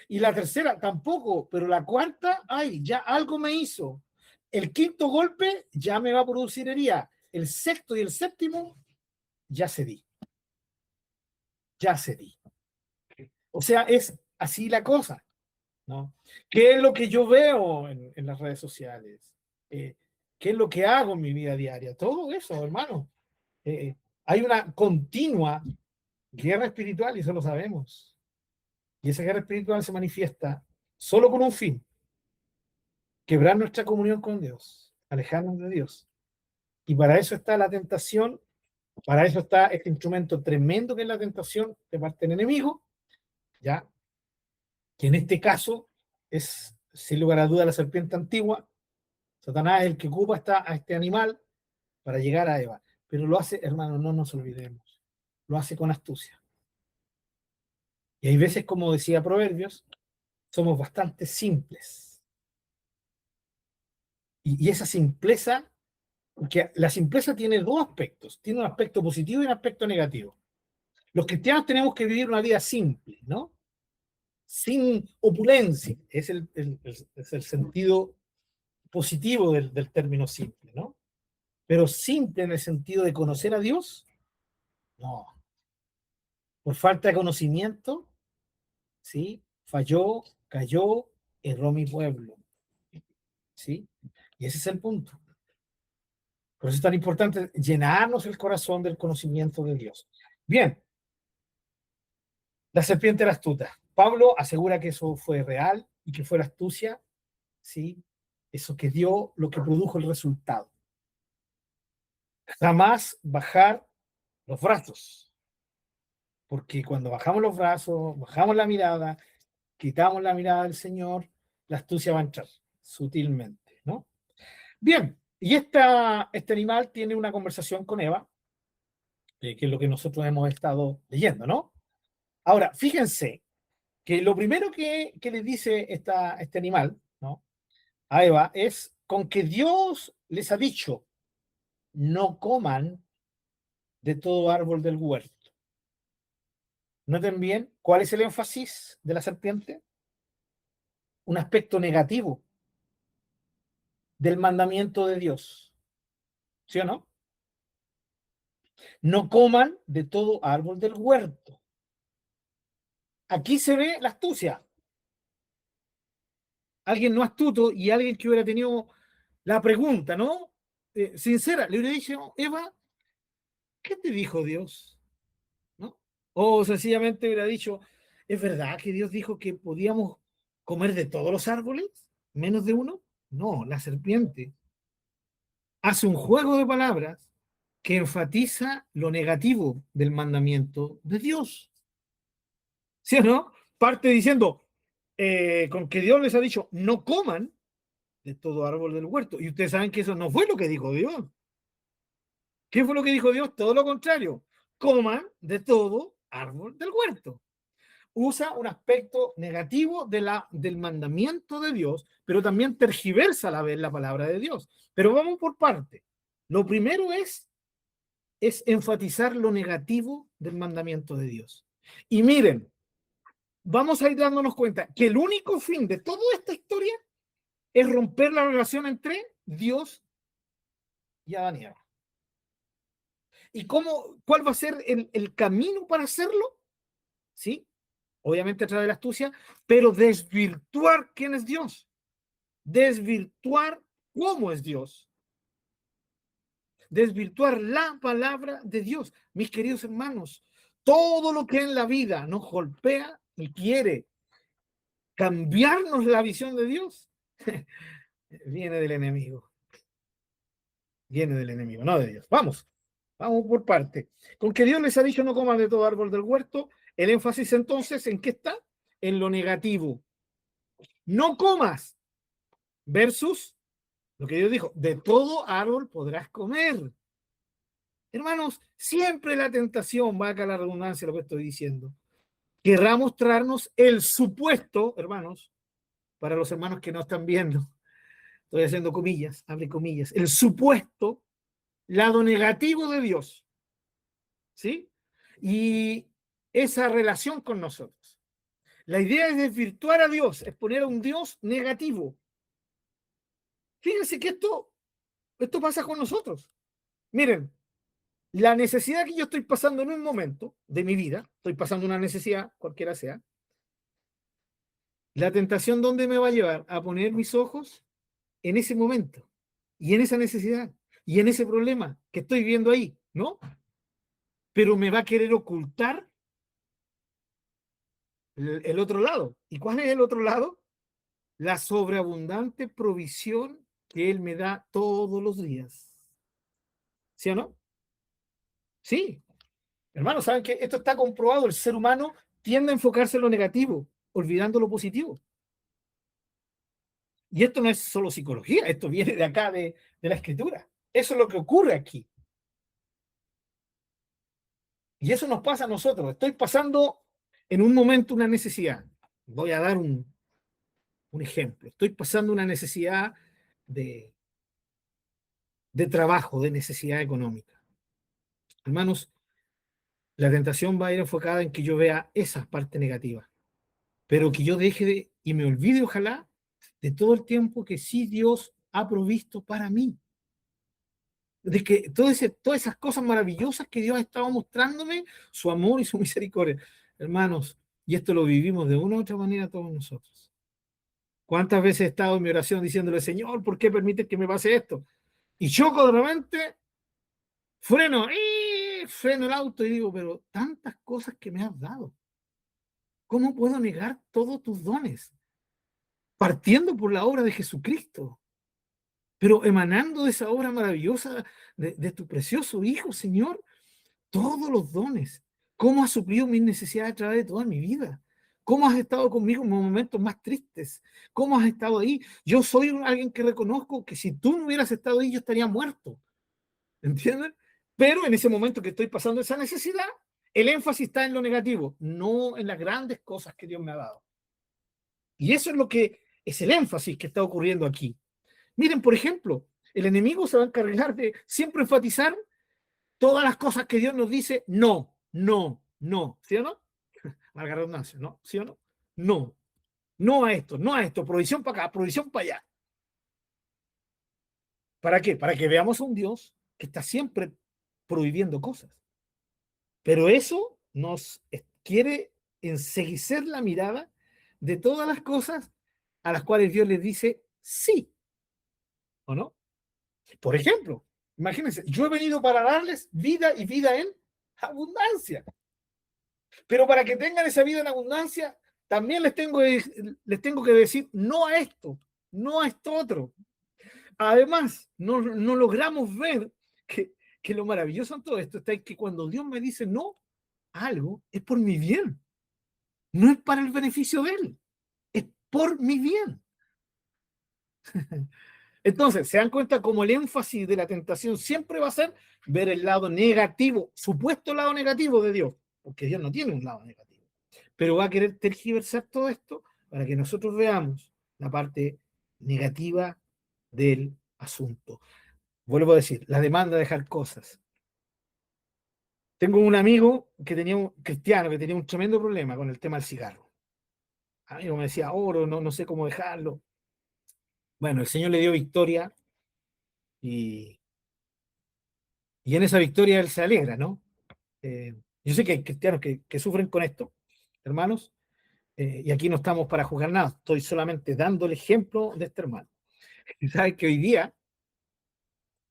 Y la tercera tampoco, pero la cuarta, ya algo me hizo. El quinto golpe ya me va a producir herida. El sexto y el séptimo, ya cedí. Ya cedí. O sea, es así la cosa, ¿no? ¿Qué es lo que yo veo en las redes sociales? ¿Qué es lo que hago en mi vida diaria? Todo eso, hermano. Hay una continua guerra espiritual y eso lo sabemos. Y esa guerra espiritual se manifiesta solo con un fin: quebrar nuestra comunión con Dios, alejarnos de Dios. Y para eso está la tentación, para eso está este instrumento tremendo que es la tentación de parte del enemigo, ¿ya? Que en este caso es, sin lugar a duda, la serpiente antigua. Satanás es el que ocupa a este animal para llegar a Eva. Pero lo hace, hermano, no nos olvidemos, lo hace con astucia. Y hay veces, como decía Proverbios, somos bastante simples. Y esa simpleza, porque la simpleza tiene dos aspectos, tiene un aspecto positivo y un aspecto negativo. Los cristianos tenemos que vivir una vida simple, ¿no? Sin opulencia, es el sentido positivo del término simple, ¿no? Pero simple en el sentido de conocer a Dios, no. Por falta de conocimiento, ¿sí? Falló, cayó, erró mi pueblo, ¿sí? Y ese es el punto. Por eso es tan importante llenarnos el corazón del conocimiento de Dios. Bien, la serpiente era astuta. Pablo asegura que eso fue real y que fue la astucia, ¿sí? Eso que dio lo que produjo el resultado. Jamás bajar los brazos, porque cuando bajamos los brazos, bajamos la mirada, quitamos la mirada del Señor, la astucia va a entrar sutilmente, ¿no? Bien, y este animal tiene una conversación con Eva, que es lo que nosotros hemos estado leyendo, ¿no? Ahora, fíjense que lo primero que le dice este animal, ¿no?, a Eva es con que Dios les ha dicho, no coman de todo árbol del huerto. Noten bien, ¿cuál es el énfasis de la serpiente? Un aspecto negativo del mandamiento de Dios. ¿Sí o no? No coman de todo árbol del huerto. Aquí se ve la astucia. Alguien no astuto y alguien que hubiera tenido la pregunta, ¿no? Sincera, le hubiera dicho, Eva, ¿qué te dijo Dios? ¿No? O sencillamente hubiera dicho, ¿es verdad que Dios dijo que podíamos comer de todos los árboles, menos de uno? No, la serpiente hace un juego de palabras que enfatiza lo negativo del mandamiento de Dios. ¿Sí o no? Parte diciendo, con que Dios les ha dicho, no coman de todo árbol del huerto. Y ustedes saben que eso no fue lo que dijo Dios. ¿Qué fue lo que dijo Dios? Todo lo contrario. Coman de todo árbol del huerto. Usa un aspecto negativo del mandamiento de Dios, pero también tergiversa a la vez la palabra de Dios. Pero vamos por parte. Lo primero es enfatizar lo negativo del mandamiento de Dios. Y miren, vamos a ir dándonos cuenta que el único fin de toda esta historia es romper la relación entre Dios y Adán y Eva. ¿Y cuál va a ser el camino para hacerlo? ¿Sí? Obviamente a través de la astucia, pero desvirtuar quién es Dios. Desvirtuar cómo es Dios. Desvirtuar la palabra de Dios. Mis queridos hermanos, todo lo que en la vida nos golpea y quiere cambiarnos la visión de Dios, viene del enemigo. Viene del enemigo, no de Dios. Vamos por parte. Con que Dios les ha dicho no coman de todo árbol del huerto, el énfasis entonces, ¿en qué está? En lo negativo. No comas versus lo que Dios dijo, de todo árbol podrás comer. Hermanos, siempre la tentación, va acá la redundancia lo que estoy diciendo, querrá mostrarnos el supuesto, hermanos, para los hermanos que no están viendo, estoy haciendo comillas, abre comillas, el supuesto lado negativo de Dios, ¿sí? Y esa relación con nosotros. La idea es desvirtuar a Dios, es poner a un Dios negativo. Fíjense que esto pasa con nosotros. Miren, la necesidad que yo estoy pasando en un momento de mi vida, estoy pasando una necesidad, cualquiera sea, la tentación, ¿dónde me va a llevar? A poner mis ojos en ese momento, y en esa necesidad, y en ese problema que estoy viendo ahí, ¿no? Pero me va a querer ocultar el otro lado. ¿Y cuál es el otro lado? La sobreabundante provisión que Él me da todos los días. ¿Sí o no? Sí. Hermanos, ¿saben qué? Esto está comprobado. El ser humano tiende a enfocarse en lo negativo, olvidando lo positivo. Y esto no es solo psicología, esto viene de acá, de la Escritura. Eso es lo que ocurre aquí. Y eso nos pasa a nosotros. Estoy pasando en un momento una necesidad. Voy a dar un ejemplo. Estoy pasando una necesidad de trabajo, de necesidad económica. Hermanos, la tentación va a ir enfocada en que yo vea esas partes negativas, pero que yo deje y me olvide, ojalá, de todo el tiempo que sí Dios ha provisto para mí. De que todas esas cosas maravillosas que Dios ha estado mostrándome, su amor y su misericordia. Hermanos, y esto lo vivimos de una u otra manera todos nosotros. ¿Cuántas veces he estado en mi oración diciéndole, Señor, ¿por qué permites que me pase esto? Y choco de repente, freno el auto y digo, pero tantas cosas que me has dado. ¿Cómo puedo negar todos tus dones? Partiendo por la obra de Jesucristo, pero emanando de esa obra maravillosa de tu precioso Hijo, Señor, todos los dones. ¿Cómo has suplido mis necesidades a través de toda mi vida? ¿Cómo has estado conmigo en los momentos más tristes? ¿Cómo has estado ahí? Yo soy alguien que reconozco que si tú no hubieras estado ahí, yo estaría muerto. ¿Entienden? Pero en ese momento que estoy pasando esa necesidad, el énfasis está en lo negativo, no en las grandes cosas que Dios me ha dado. Y eso es lo que es el énfasis que está ocurriendo aquí. Miren, por ejemplo, el enemigo se va a encargar de siempre enfatizar todas las cosas que Dios nos dice, no, no, no, ¿sí o no? Valga la redundancia, ¿no? ¿Sí o no? No, no a esto, no a esto, provisión para acá, provisión para allá. ¿Para qué? Para que veamos a un Dios que está siempre prohibiendo cosas. Pero eso nos quiere enceguecer la mirada de todas las cosas a las cuales Dios les dice sí, ¿o no? Por ejemplo, imagínense, yo he venido para darles vida y vida en abundancia. Pero para que tengan esa vida en abundancia, también les tengo que decir no a esto, no a esto otro. Además, no logramos ver que lo maravilloso en todo esto está en que cuando Dios me dice no a algo, es por mi bien. No es para el beneficio de Él, es por mi bien. Entonces, se dan cuenta cómo el énfasis de la tentación siempre va a ser ver el lado negativo, supuesto lado negativo de Dios, porque Dios no tiene un lado negativo, pero va a querer tergiversar todo esto para que nosotros veamos la parte negativa del asunto. Vuelvo a decir, la demanda de dejar cosas. Tengo un amigo que tenía un cristiano que tenía un tremendo problema con el tema del cigarro. Amigo me decía, oro, no sé cómo dejarlo. Bueno, el Señor le dio victoria y en esa victoria él se alegra, ¿no? Yo sé que hay cristianos que sufren con esto, hermanos, y aquí no estamos para juzgar nada, estoy solamente dando el ejemplo de este hermano. Y sabes que hoy día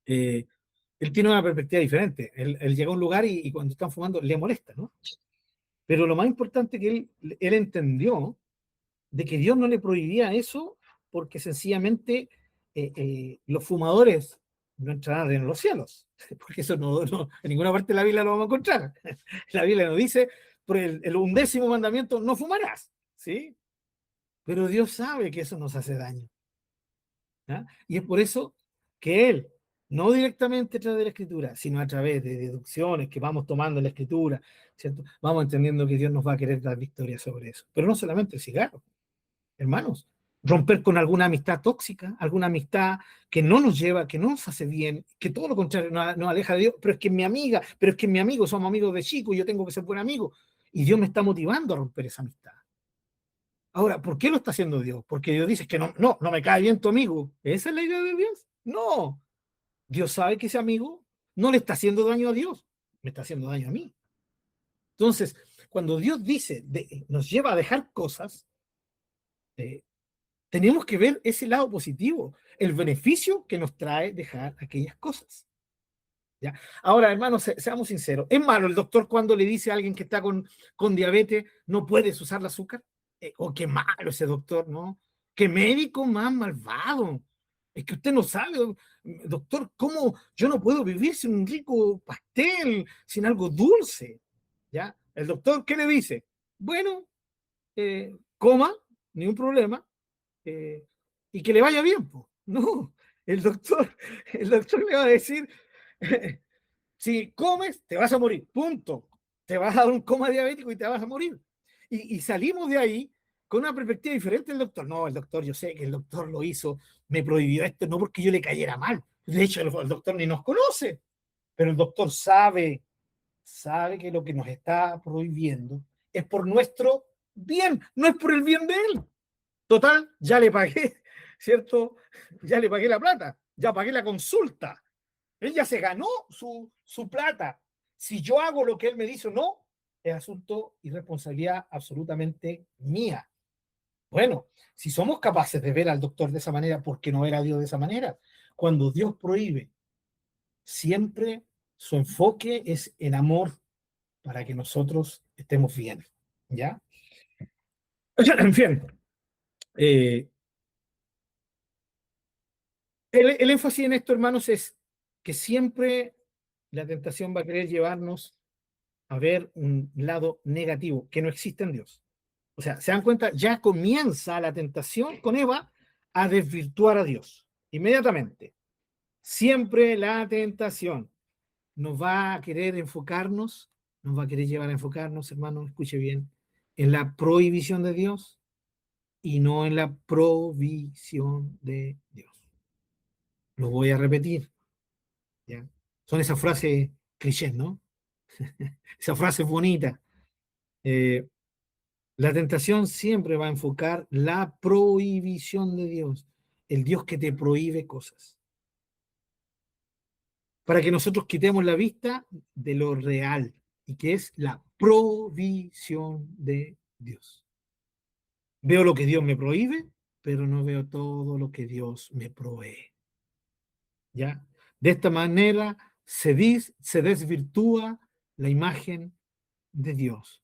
él tiene una perspectiva diferente. Él llega a un lugar y cuando están fumando le molesta, ¿no? Pero lo más importante que él entendió de que Dios no le prohibía eso porque sencillamente los fumadores no entrarán en los cielos, porque eso en ninguna parte de la Biblia lo vamos a encontrar. La Biblia nos dice, por el 11º mandamiento, no fumarás, ¿sí? Pero Dios sabe que eso nos hace daño. ¿Ya? Y es por eso que Él, no directamente a través de la Escritura, sino a través de deducciones que vamos tomando en la Escritura, ¿cierto? Vamos entendiendo que Dios nos va a querer dar victoria sobre eso. Pero no solamente el cigarro. Hermanos, romper con alguna amistad tóxica, alguna amistad que no nos lleva, que no nos hace bien, que todo lo contrario nos aleja de Dios, pero es que mi amiga, pero es que mi amigo, somos amigos de chico, yo tengo que ser buen amigo, y Dios me está motivando a romper esa amistad. Ahora, ¿por qué lo está haciendo Dios? Porque Dios dice que no me cae bien tu amigo. ¿Esa es la idea de Dios? No. Dios sabe que ese amigo no le está haciendo daño a Dios, me está haciendo daño a mí. Entonces, cuando Dios dice, nos lleva a dejar cosas, tenemos que ver ese lado positivo, el beneficio que nos trae dejar aquellas cosas. ¿Ya? Ahora, hermanos, seamos sinceros. ¿Es malo el doctor cuando le dice a alguien que está con diabetes, no puedes usar el azúcar? O qué malo ese doctor, ¿no? Qué médico más malvado. Es que usted no sabe, doctor, ¿cómo yo no puedo vivir sin un rico pastel, sin algo dulce? ¿Ya? El doctor, ¿qué le dice? Bueno, coma, ni un problema, y que le vaya bien, po. No, el doctor le va a decir, si comes, te vas a morir, punto. Te vas a dar un coma diabético y te vas a morir. Y salimos de ahí con una perspectiva diferente del doctor. No, el doctor, yo sé que el doctor lo hizo, me prohibió esto, no porque yo le cayera mal. De hecho, el doctor ni nos conoce, pero el doctor sabe que lo que nos está prohibiendo es por nuestro bien, no es por el bien de él. Total, ya le pagué, ¿cierto? Ya le pagué la plata, ya pagué la consulta. Él ya se ganó su plata. Si yo hago lo que él me dice o no, es asunto y responsabilidad absolutamente mía. Bueno, si somos capaces de ver al doctor de esa manera, ¿por qué no ver a Dios de esa manera? Cuando Dios prohíbe, siempre su enfoque es en amor para que nosotros estemos bien, ¿ya? En fin, el énfasis en esto, hermanos, es que siempre la tentación va a querer llevarnos a ver un lado negativo que no existe en Dios. O sea, se dan cuenta, ya comienza la tentación con Eva a desvirtuar a Dios inmediatamente. Siempre la tentación nos va a querer enfocarnos, nos va a querer llevar a enfocarnos, hermano, escuche bien, en la prohibición de Dios y no en la provisión de Dios. Lo voy a repetir, ¿ya? Son esas frases clichés, ¿no? Esas frases bonitas. La tentación siempre va a enfocar la prohibición de Dios, el Dios que te prohíbe cosas, para que nosotros quitemos la vista de lo real, y que es la provisión de Dios. Veo lo que Dios me prohíbe, pero no veo todo lo que Dios me provee. ¿Ya? De esta manera se desvirtúa la imagen de Dios,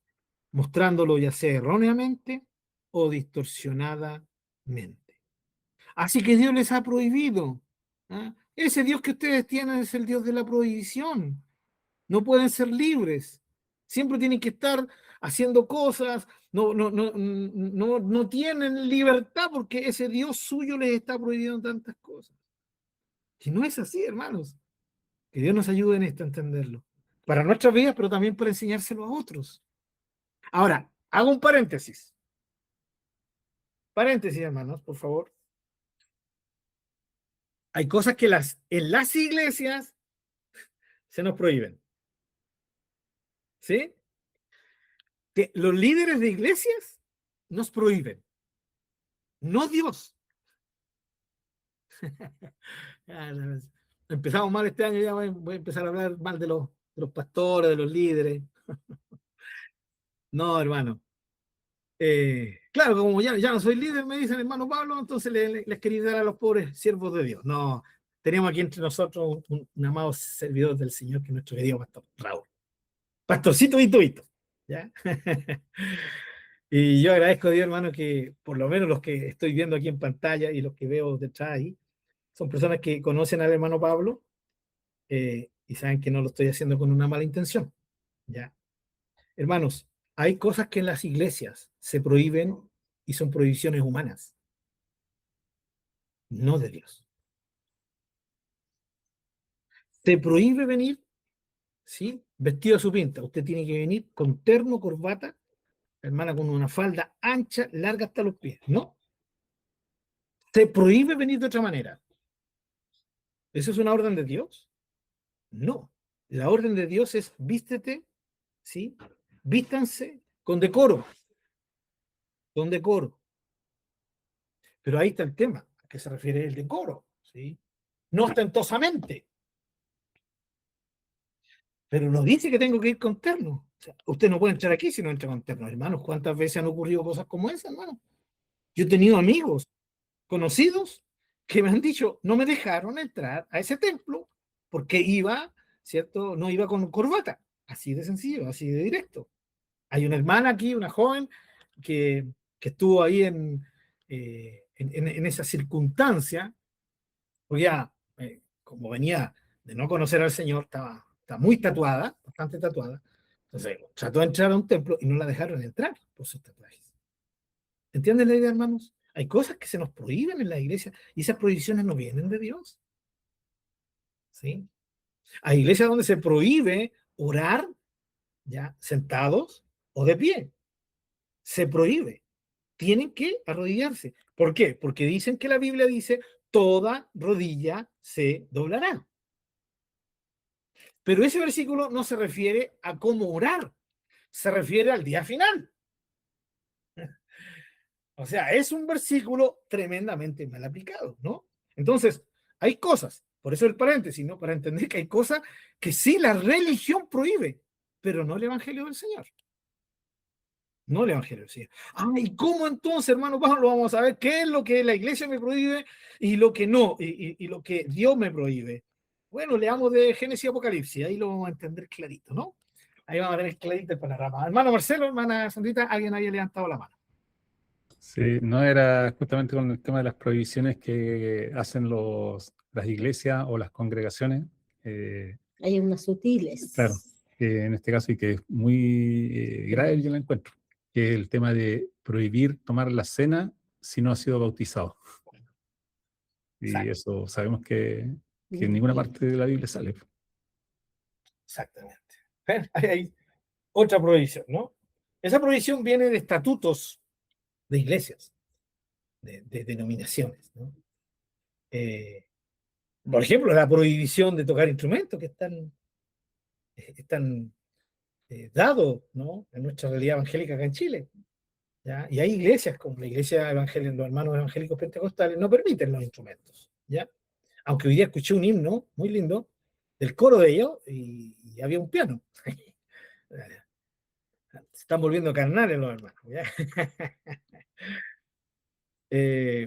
mostrándolo ya sea erróneamente o distorsionadamente. Así que Dios les ha prohibido. ¿Ah? Ese Dios que ustedes tienen es el Dios de la prohibición. No pueden ser libres. Siempre tienen que estar haciendo cosas. No tienen libertad porque ese Dios suyo les está prohibiendo tantas cosas. Y no es así, hermanos. Que Dios nos ayude en esto a entenderlo. Para nuestras vidas, pero también para enseñárselo a otros. Ahora, hago un paréntesis. Paréntesis, hermanos, por favor. Hay cosas que en las iglesias se nos prohíben. ¿Sí? Que los líderes de iglesias nos prohíben. No Dios. Empezamos mal este año, ya voy a empezar a hablar mal de los pastores, de los líderes. No, hermano. Claro, como ya no soy líder, me dicen hermano Pablo, entonces les quería dar a los pobres siervos de Dios. No, tenemos aquí entre nosotros un amado servidor del Señor, que es nuestro querido pastor Raúl. Pastorcito y tuito. ¿Ya? Y yo agradezco a Dios, hermano, que por lo menos los que estoy viendo aquí en pantalla y los que veo detrás ahí, son personas que conocen al hermano Pablo y saben que no lo estoy haciendo con una mala intención. ¿Ya? Hermanos, hay cosas que en las iglesias se prohíben y son prohibiciones humanas, no de Dios. Te prohíbe venir, ¿sí? Vestido a su pinta. Usted tiene que venir con terno, corbata, hermana, con una falda ancha, larga hasta los pies. No. Te prohíbe venir de otra manera. ¿Eso es una orden de Dios? No. La orden de Dios es vístete, ¿sí? Vístanse con decoro. Con decoro. Pero ahí está el tema. ¿A qué se refiere el decoro? ¿Sí? No ostentosamente. Pero no dice que tengo que ir con terno. O sea, usted no puede entrar aquí si no entra con terno. Hermanos, ¿cuántas veces han ocurrido cosas como esas, hermano? Yo he tenido amigos, conocidos, que me han dicho, no me dejaron entrar a ese templo porque iba, ¿cierto? No iba con corbata. Así de sencillo, así de directo. Hay una hermana aquí, una joven, que estuvo ahí en esa circunstancia, porque ya, como venía de no conocer al Señor, estaba muy tatuada, bastante tatuada. Entonces, trató de entrar a un templo y no la dejaron entrar por sus tatuajes. ¿Entienden la idea, hermanos? Hay cosas que se nos prohíben en la iglesia y esas prohibiciones no vienen de Dios. ¿Sí? Hay iglesias donde se prohíbe orar, ya, sentados o de pie. Se prohíbe. Tienen que arrodillarse. ¿Por qué? Porque dicen que la Biblia dice, toda rodilla se doblará. Pero ese versículo no se refiere a cómo orar, se refiere al día final. O sea, es un versículo tremendamente mal aplicado, ¿no? Entonces, hay cosas, por eso el paréntesis, ¿no? Para entender que hay cosas que sí la religión prohíbe, pero no el Evangelio del Señor. No el Evangelio del Señor. Ah, ¿y cómo entonces, hermano Pablo, vamos a ver qué es lo que la iglesia me prohíbe y lo que no, y lo que Dios me prohíbe? Bueno, leamos de Génesis y Apocalipsis, ahí lo vamos a entender clarito, ¿no? Ahí vamos a tener clarito el panorama. Hermano Marcelo, hermana Sandrita, alguien había levantado la mano. Sí, no era justamente con el tema de las prohibiciones que hacen las iglesias o las congregaciones. Hay unas sutiles. Claro, que en este caso y que es muy grave, yo la encuentro, que es el tema de prohibir tomar la cena si no ha sido bautizado. Y Exacto, eso sabemos que en ninguna parte de la Biblia sale. exactamente. Hay otra prohibición, ¿no? Esa prohibición viene de estatutos de iglesias, de denominaciones, ¿no? Por ejemplo, la prohibición de tocar instrumentos que están dados, ¿no? En nuestra realidad evangélica acá en Chile. ¿Ya? Y hay iglesias como la iglesia evangélica, los hermanos evangélicos pentecostales no permiten los instrumentos, ¿ya? Aunque hoy día escuché un himno muy lindo del coro de ellos y había un piano. Se están volviendo carnales los hermanos, ¿ya?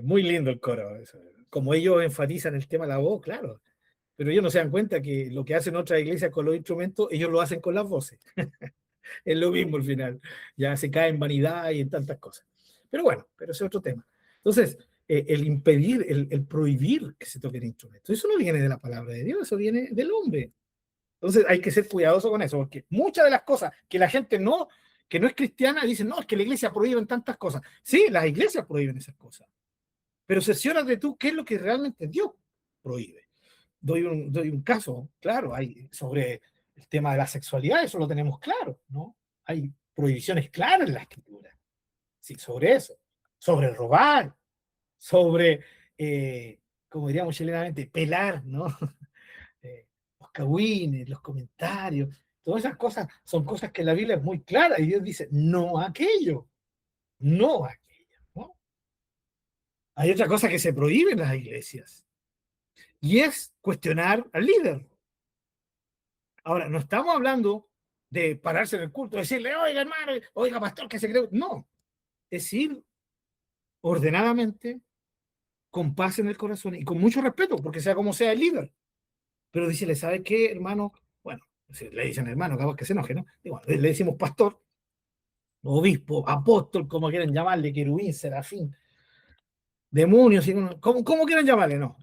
Muy lindo el coro. Eso. Como ellos enfatizan el tema de la voz, claro. Pero ellos no se dan cuenta que lo que hacen otras iglesias con los instrumentos, ellos lo hacen con las voces. Es lo mismo al final. Ya se cae en vanidad y en tantas cosas. Pero bueno, pero ese es otro tema. Entonces, el impedir, el prohibir que se toquen instrumentos, eso no viene de la palabra de Dios, eso viene del hombre. Entonces hay que ser cuidadoso con eso, porque muchas de las cosas que la gente que no es cristiana, dicen, no, es que la iglesia prohíbe tantas cosas. Sí, las iglesias prohíben esas cosas. Pero cerciórate tú qué es lo que realmente Dios prohíbe. Doy un caso, claro, hay sobre el tema de la sexualidad, eso lo tenemos claro, ¿no? Hay prohibiciones claras en la escritura, sí, sobre eso, sobre robar, sobre, como diríamos chilenamente, pelar, ¿no? Los cagüines, los comentarios, todas esas cosas son cosas que la Biblia es muy clara y Dios dice, no aquello, no aquello, ¿no? Hay otra cosa que se prohíbe en las iglesias y es cuestionar al líder. Ahora, no estamos hablando de pararse en el culto, decirle, oiga, hermano, oiga, pastor, que se cree. No, es ir ordenadamente, con paz en el corazón y con mucho respeto, porque sea como sea el líder. Pero dícele, ¿sabe qué, hermano? Bueno, si le dicen hermano, capaz que se enoje, ¿no? Y bueno, le decimos pastor, obispo, apóstol, como quieran llamarle, querubín, serafín, demonio, como quieran llamarle, no.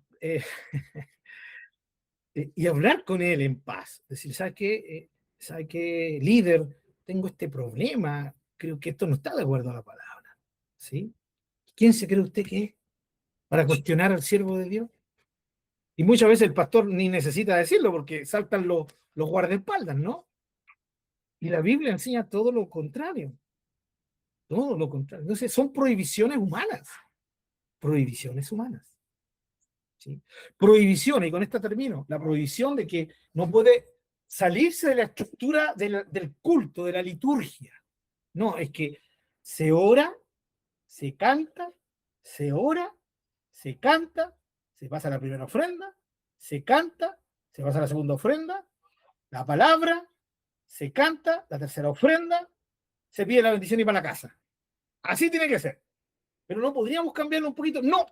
Y hablar con él en paz. Decir, ¿sabe qué, líder? Tengo este problema, creo que esto no está de acuerdo a la palabra. ¿Sí? ¿Quién se cree usted que es para cuestionar al siervo de Dios? Y muchas veces el pastor ni necesita decirlo porque saltan los guardaespaldas, ¿no? Y la Biblia enseña todo lo contrario. Todo lo contrario. Entonces son prohibiciones humanas. Prohibiciones humanas. ¿Sí? Prohibición, y con esta termino, la prohibición de que no puede salirse de la estructura del culto, de la liturgia. No, es que se ora, se canta, se ora, se canta, se pasa la primera ofrenda, se canta, se pasa la segunda ofrenda, la palabra, se canta, la tercera ofrenda, se pide la bendición y para la casa. Así tiene que ser. Pero no podríamos cambiarlo un poquito. No,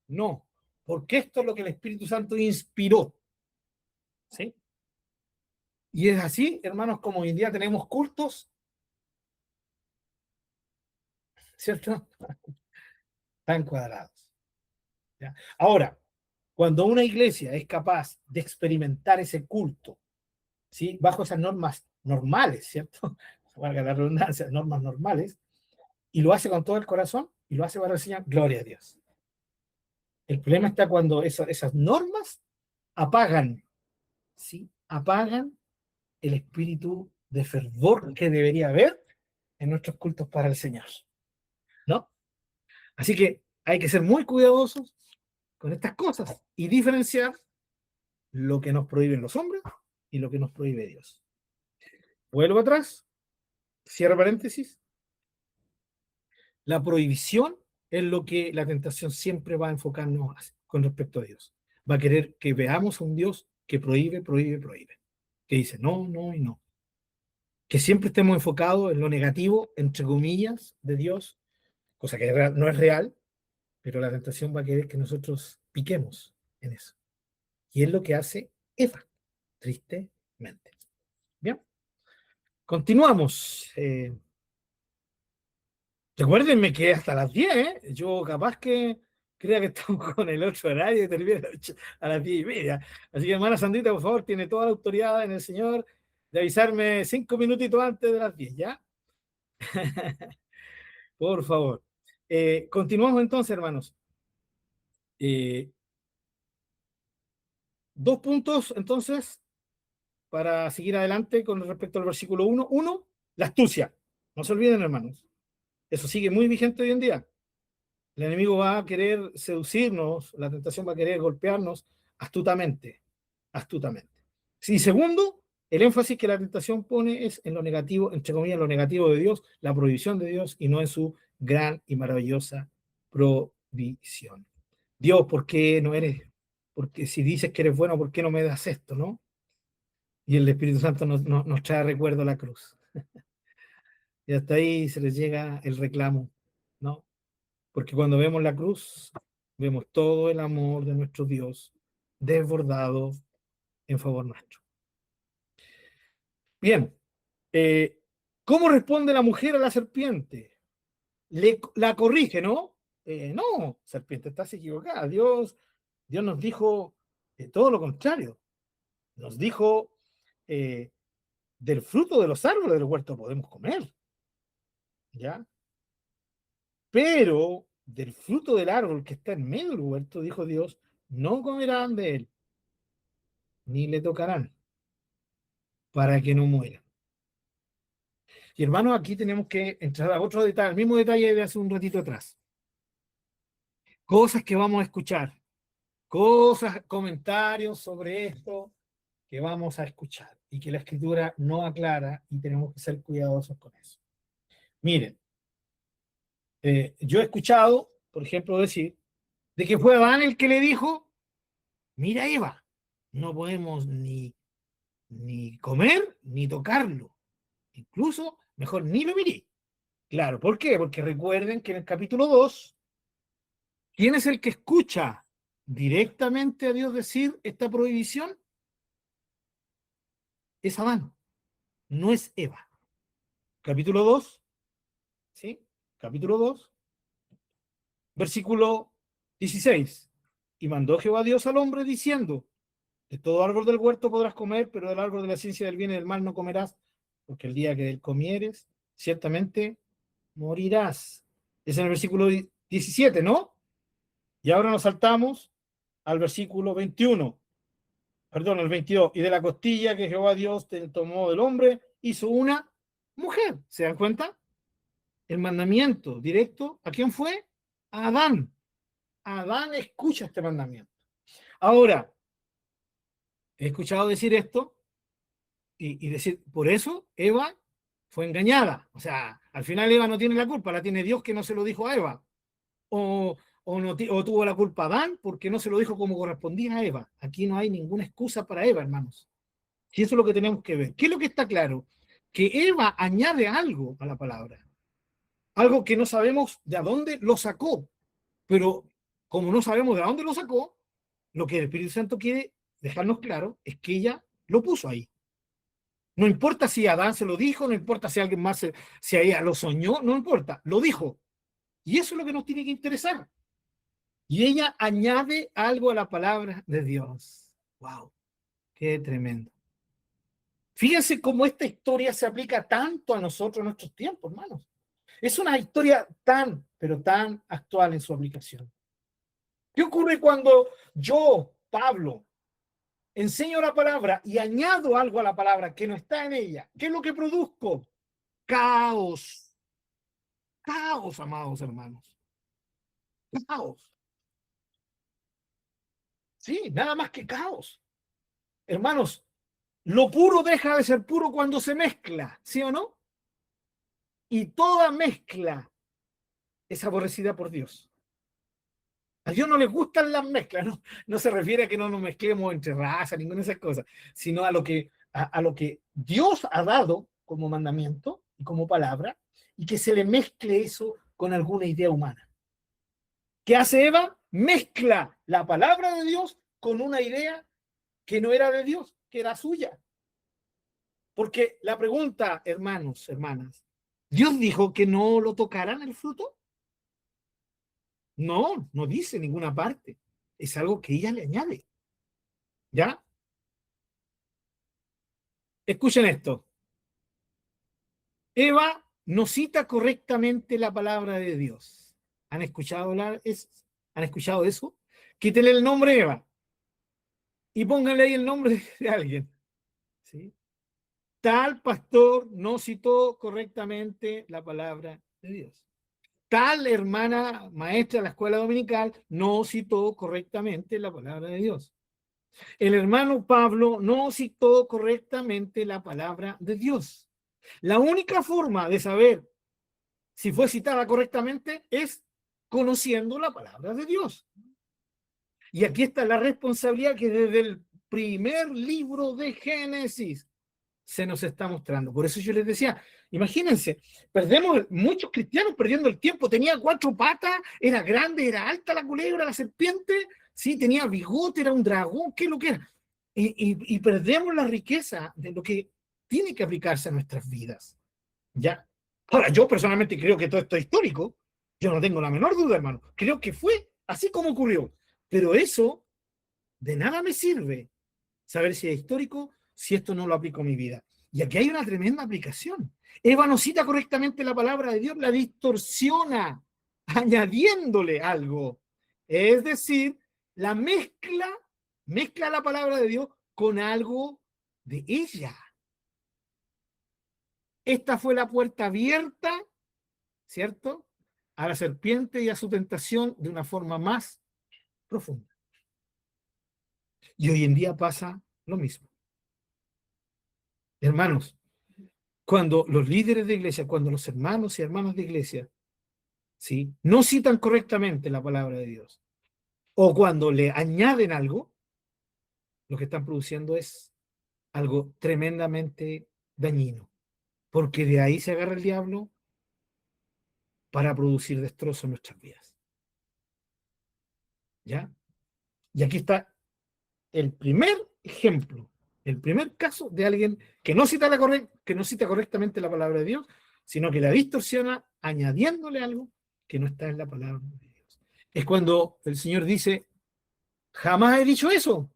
no, porque esto es lo que el Espíritu Santo inspiró. ¿Sí? Y es así, hermanos, como hoy en día tenemos cultos, ¿cierto? Tan cuadrados. ¿Ya? Ahora, cuando una iglesia es capaz de experimentar ese culto, ¿sí? Bajo esas normas normales, ¿cierto? Valga la redundancia, normas normales, y lo hace con todo el corazón, y lo hace para enseñar, gloria a Dios. El problema está cuando esas normas apagan, ¿sí? Apagan el espíritu de fervor que debería haber en nuestros cultos para el Señor, ¿no? Así que hay que ser muy cuidadosos con estas cosas y diferenciar lo que nos prohíben los hombres y lo que nos prohíbe Dios. Vuelvo atrás, cierro paréntesis. La prohibición es lo que la tentación siempre va a enfocarnos con respecto a Dios. Va a querer que veamos a un Dios que prohíbe, prohíbe, prohíbe. Que dice no, no y no. Que siempre estemos enfocados en lo negativo, entre comillas, de Dios, cosa que no es real, pero la tentación va a querer que nosotros piquemos en eso. Y es lo que hace Eva, tristemente. Bien, continuamos. Recuerden, me quedé hasta las 10, ¿eh? Yo capaz que crea que estamos con el otro horario y termina a las 10:30. Así que, hermana Sandrita, por favor, tiene toda la autoridad en el Señor de avisarme 5 minutitos antes de las 10, ¿ya? Por favor. Continuamos entonces, hermanos. Eh, 2 puntos, entonces, para seguir adelante con respecto al versículo 1. Uno, la astucia. No se olviden, hermanos. Eso sigue muy vigente hoy en día. El enemigo va a querer seducirnos, la tentación va a querer golpearnos astutamente, astutamente. Y segundo, el énfasis que la tentación pone es en lo negativo, entre comillas, lo negativo de Dios, la prohibición de Dios, y no en su gran y maravillosa provisión. Dios, ¿por qué no eres? Porque si dices que eres bueno, ¿por qué no me das esto, no? Y el Espíritu Santo nos trae recuerdo a la cruz. Y hasta ahí se les llega el reclamo, ¿no? Porque cuando vemos la cruz, vemos todo el amor de nuestro Dios desbordado en favor nuestro. Bien, ¿cómo responde la mujer a la serpiente? La corrige, ¿no? No, serpiente, estás equivocada. Dios nos dijo todo lo contrario. Nos dijo, del fruto de los árboles del huerto podemos comer, ¿ya? Pero del fruto del árbol que está en medio del huerto, dijo Dios, no comerán de él, ni le tocarán, para que no mueran. Y hermanos, aquí tenemos que entrar a otro detalle, el mismo detalle de hace un ratito atrás. Cosas que vamos a escuchar, cosas, comentarios sobre esto que vamos a escuchar y que la Escritura no aclara y tenemos que ser cuidadosos con eso. Miren, yo he escuchado, por ejemplo, decir de que fue Adán el que le dijo, mira Eva, no podemos ni comer ni tocarlo. Incluso, mejor ni lo miré. Claro, ¿por qué? Porque recuerden que en el capítulo 2, ¿quién es el que escucha directamente a Dios decir esta prohibición? Es Adán, no es Eva. Capítulo 2, ¿sí? Capítulo 2, versículo 16. Y mandó Jehová Dios al hombre diciendo, de todo árbol del huerto podrás comer, pero del árbol de la ciencia del bien y del mal no comerás, porque el día que del comieres, ciertamente morirás. Es en el versículo 17, ¿no? Y ahora nos saltamos al versículo 21, perdón, el 22. Y de la costilla que Jehová Dios te tomó del hombre, hizo una mujer. ¿Se dan cuenta? El mandamiento directo, ¿a quién fue? A Adán. Adán escucha este mandamiento. Ahora, he escuchado decir esto y decir, por eso Eva fue engañada. O sea, al final Eva no tiene la culpa, la tiene Dios que no se lo dijo a Eva. O tuvo la culpa Adán porque no se lo dijo como correspondía a Eva. Aquí no hay ninguna excusa para Eva, hermanos. Y eso es lo que tenemos que ver. ¿Qué es lo que está claro? Que Eva añade algo a la palabra. Algo que no sabemos de dónde lo sacó. Pero como no sabemos de dónde lo sacó, lo que el Espíritu Santo quiere dejarnos claro es que ella lo puso ahí. No importa si Adán se lo dijo, no importa si alguien más, si ella lo soñó, no importa, lo dijo. Y eso es lo que nos tiene que interesar. Y ella añade algo a la palabra de Dios. ¡Wow! ¡Qué tremendo! Fíjense cómo esta historia se aplica tanto a nosotros en nuestros tiempos, hermanos. Es una historia tan, pero tan actual en su aplicación. ¿Qué ocurre cuando yo, Pablo, enseño la palabra y añado algo a la palabra que no está en ella? ¿Qué es lo que produzco? Caos. Caos, amados hermanos. Caos. Sí, nada más que caos. Hermanos, lo puro deja de ser puro cuando se mezcla, ¿sí o no? Y toda mezcla es aborrecida por Dios. A Dios no le gustan las mezclas, no se refiere a que no nos mezclemos entre razas, ninguna de esas cosas, sino a lo que Dios ha dado como mandamiento y como palabra, y que se le mezcle eso con alguna idea humana. ¿Qué hace Eva? Mezcla la palabra de Dios con una idea que no era de Dios, que era suya. Porque la pregunta, hermanos, hermanas, ¿Dios dijo que no lo tocaran el fruto? No, no dice en ninguna parte. Es algo que ella le añade. ¿Ya? Escuchen esto. Eva no cita correctamente la palabra de Dios. ¿Han escuchado ¿Han escuchado eso? Quítenle el nombre Eva y pónganle ahí el nombre de alguien. ¿Sí? Tal pastor no citó correctamente la palabra de Dios. Tal hermana maestra de la escuela dominical no citó correctamente la palabra de Dios. El hermano Pablo no citó correctamente la palabra de Dios. La única forma de saber si fue citada correctamente es conociendo la palabra de Dios. Y aquí está la responsabilidad que desde el primer libro de Génesis se nos está mostrando. Por eso yo les decía, imagínense, muchos cristianos perdiendo el tiempo. Tenía 4 patas, era grande, era alta la culebra, la serpiente, sí, tenía bigote, era un dragón, ¿qué es lo que era? Y perdemos la riqueza de lo que tiene que aplicarse a nuestras vidas. ¿Ya? Ahora, yo personalmente creo que todo esto es histórico. Yo no tengo la menor duda, hermano. Creo que fue así como ocurrió. Pero eso de nada me sirve saber si es histórico, si esto no lo aplico a mi vida. Y aquí hay una tremenda aplicación. Eva no cita correctamente la palabra de Dios, la distorsiona, añadiéndole algo. Es decir, la mezcla la palabra de Dios con algo de ella. Esta fue la puerta abierta, ¿cierto?, a la serpiente y a su tentación de una forma más profunda. Y hoy en día pasa lo mismo. Hermanos, cuando los líderes de iglesia, cuando los hermanos y hermanas de iglesia, ¿sí?, no citan correctamente la palabra de Dios, o cuando le añaden algo, lo que están produciendo es algo tremendamente dañino, porque de ahí se agarra el diablo para producir destrozo en nuestras vidas. ¿Ya? Y aquí está el primer ejemplo, el primer caso de alguien que no cita correctamente la palabra de Dios, sino que la distorsiona añadiéndole algo que no está en la palabra de Dios. Es cuando el Señor dice, jamás he dicho eso.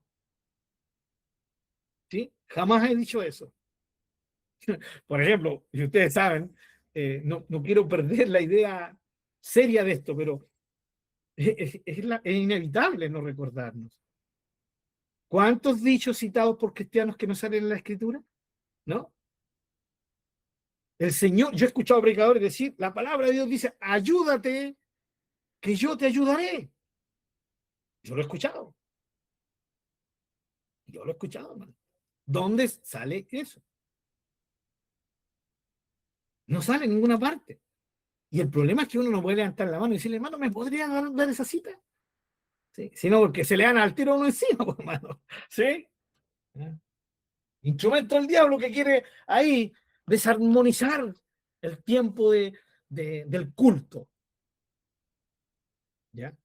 ¿Sí? Jamás he dicho eso. Por ejemplo, si ustedes saben, no quiero perder la idea seria de esto, pero es inevitable no recordarnos. ¿Cuántos dichos citados por cristianos que no salen en la Escritura? ¿No? El Señor, yo he escuchado predicadores decir, la palabra de Dios dice, ayúdate, que yo te ayudaré. Yo lo he escuchado. Yo lo he escuchado, hermano. ¿Dónde sale eso? No sale en ninguna parte. Y el problema es que uno no puede levantar la mano y decirle, hermano, ¿me podría dar esa cita? ¿Sí? Sino porque se le dan al tiro a uno encima, hermano. ¿Sí? Instrumento del diablo que quiere ahí desarmonizar el tiempo del culto. ¿Ya?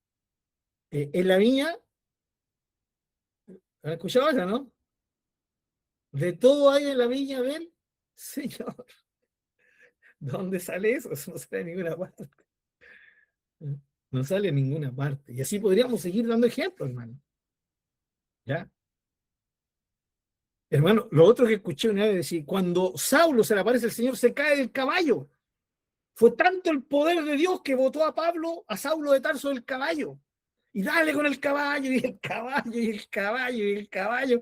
En la viña, ¿han escuchado eso, no? De todo hay en la viña del Señor. ¿Dónde sale eso? Eso no sale en ninguna parte. No sale en ninguna parte. Y así podríamos seguir dando ejemplos, hermano. ¿Ya? Hermano, lo otro que escuché una vez decir, cuando Saulo se le aparece el Señor, se cae del caballo. Fue tanto el poder de Dios que botó a Saulo de Tarso del caballo. Y dale con el caballo, y el caballo, y el caballo, y el caballo.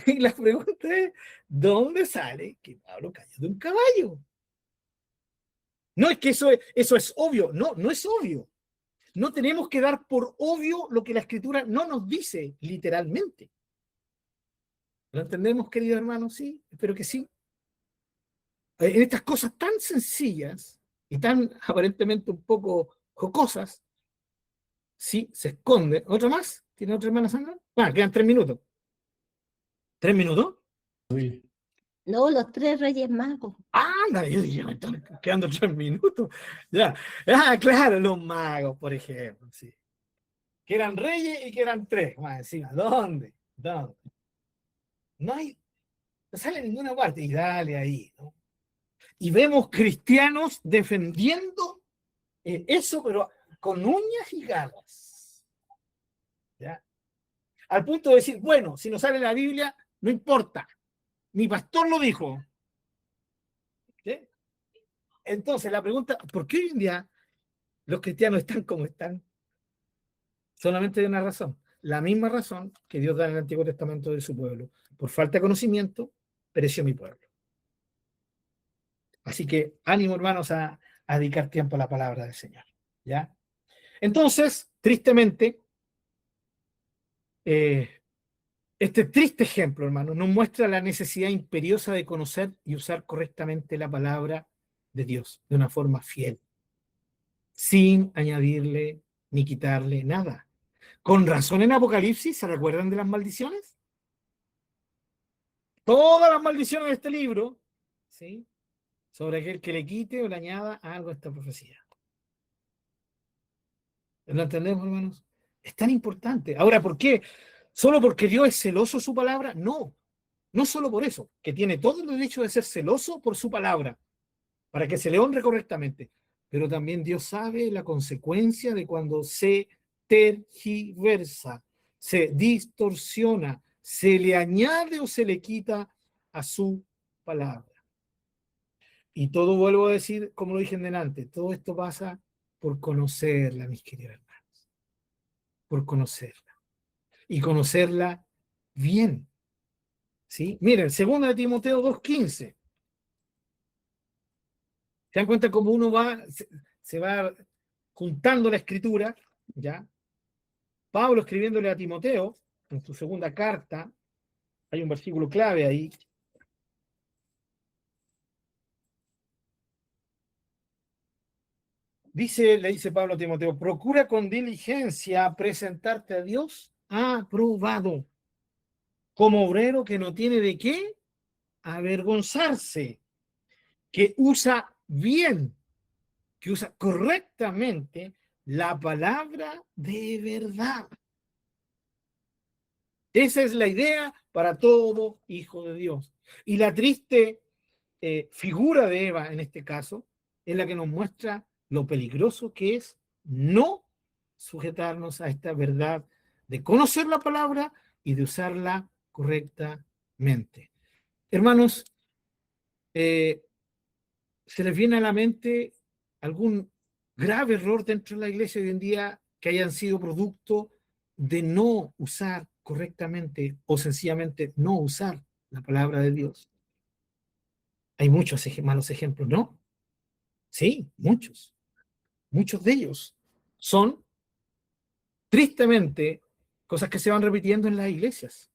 Y la pregunta es, ¿dónde sale que Pablo cayó de un caballo? No es que eso es obvio, no es obvio. No tenemos que dar por obvio lo que la Escritura no nos dice literalmente. ¿Lo entendemos, queridos hermanos? Sí, espero que sí. En estas cosas tan sencillas y tan aparentemente un poco jocosas, sí se esconde. ¿Otra más? ¿Tiene otra hermana Sandra? Quedan 3 minutos. ¿3 minutos? Sí. No, los 3 Reyes Magos. Anda, yo dije, me están quedando 3 minutos. Ya. Claro, los magos, por ejemplo, sí. Que eran reyes y que eran 3, más encima. ¿Dónde? No sale en ninguna parte. Y dale ahí, ¿no? Y vemos cristianos defendiendo eso, pero con uñas y garras. ¿Ya? Al punto de decir, bueno, si no sale la Biblia, no importa. Mi pastor lo dijo. ¿Sí? Entonces, la pregunta, ¿por qué hoy en día los cristianos están como están? Solamente de una razón. La misma razón que Dios da en el Antiguo Testamento de su pueblo. Por falta de conocimiento, pereció mi pueblo. Así que ánimo, hermanos, a dedicar tiempo a la palabra del Señor. ¿Ya? Entonces, tristemente, este triste ejemplo, hermano, nos muestra la necesidad imperiosa de conocer y usar correctamente la palabra de Dios de una forma fiel, sin añadirle ni quitarle nada. Con razón en Apocalipsis, ¿se recuerdan de las maldiciones? Todas las maldiciones de este libro, ¿sí? Sobre aquel que le quite o le añada algo a esta profecía. ¿Lo entendemos, hermanos? Es tan importante. Ahora, ¿por qué? ¿Solo porque Dios es celoso de su palabra? No. No solo por eso, que tiene todo el derecho de ser celoso por su palabra, para que se le honre correctamente. Pero también Dios sabe la consecuencia de cuando se tergiversa, se distorsiona, se le añade o se le quita a su palabra. Y todo, vuelvo a decir, como lo dije delante, todo esto pasa por conocerla, mis queridos hermanos. Por conocerla. Y conocerla bien. ¿Sí? Miren, 2 Timoteo 2:15. ¿Se dan cuenta cómo uno se va juntando la escritura? ¿Ya? Pablo escribiéndole a Timoteo, en su segunda carta, hay un versículo clave ahí. Le dice Pablo a Timoteo, procura con diligencia presentarte a Dios aprobado, como obrero que no tiene de qué avergonzarse, que usa bien, que usa correctamente la palabra de verdad. Esa es la idea para todo hijo de Dios. Y la triste figura de Eva, en este caso, es la que nos muestra lo peligroso que es no sujetarnos a esta verdad de conocer la palabra y de usarla correctamente. Hermanos, ¿se les viene a la mente algún grave error dentro de la iglesia hoy en día que hayan sido producto de no usar correctamente o sencillamente no usar la palabra de Dios? Hay muchos malos ejemplos, ¿no? Sí, muchos. Muchos de ellos son, tristemente, cosas que se van repitiendo en las iglesias.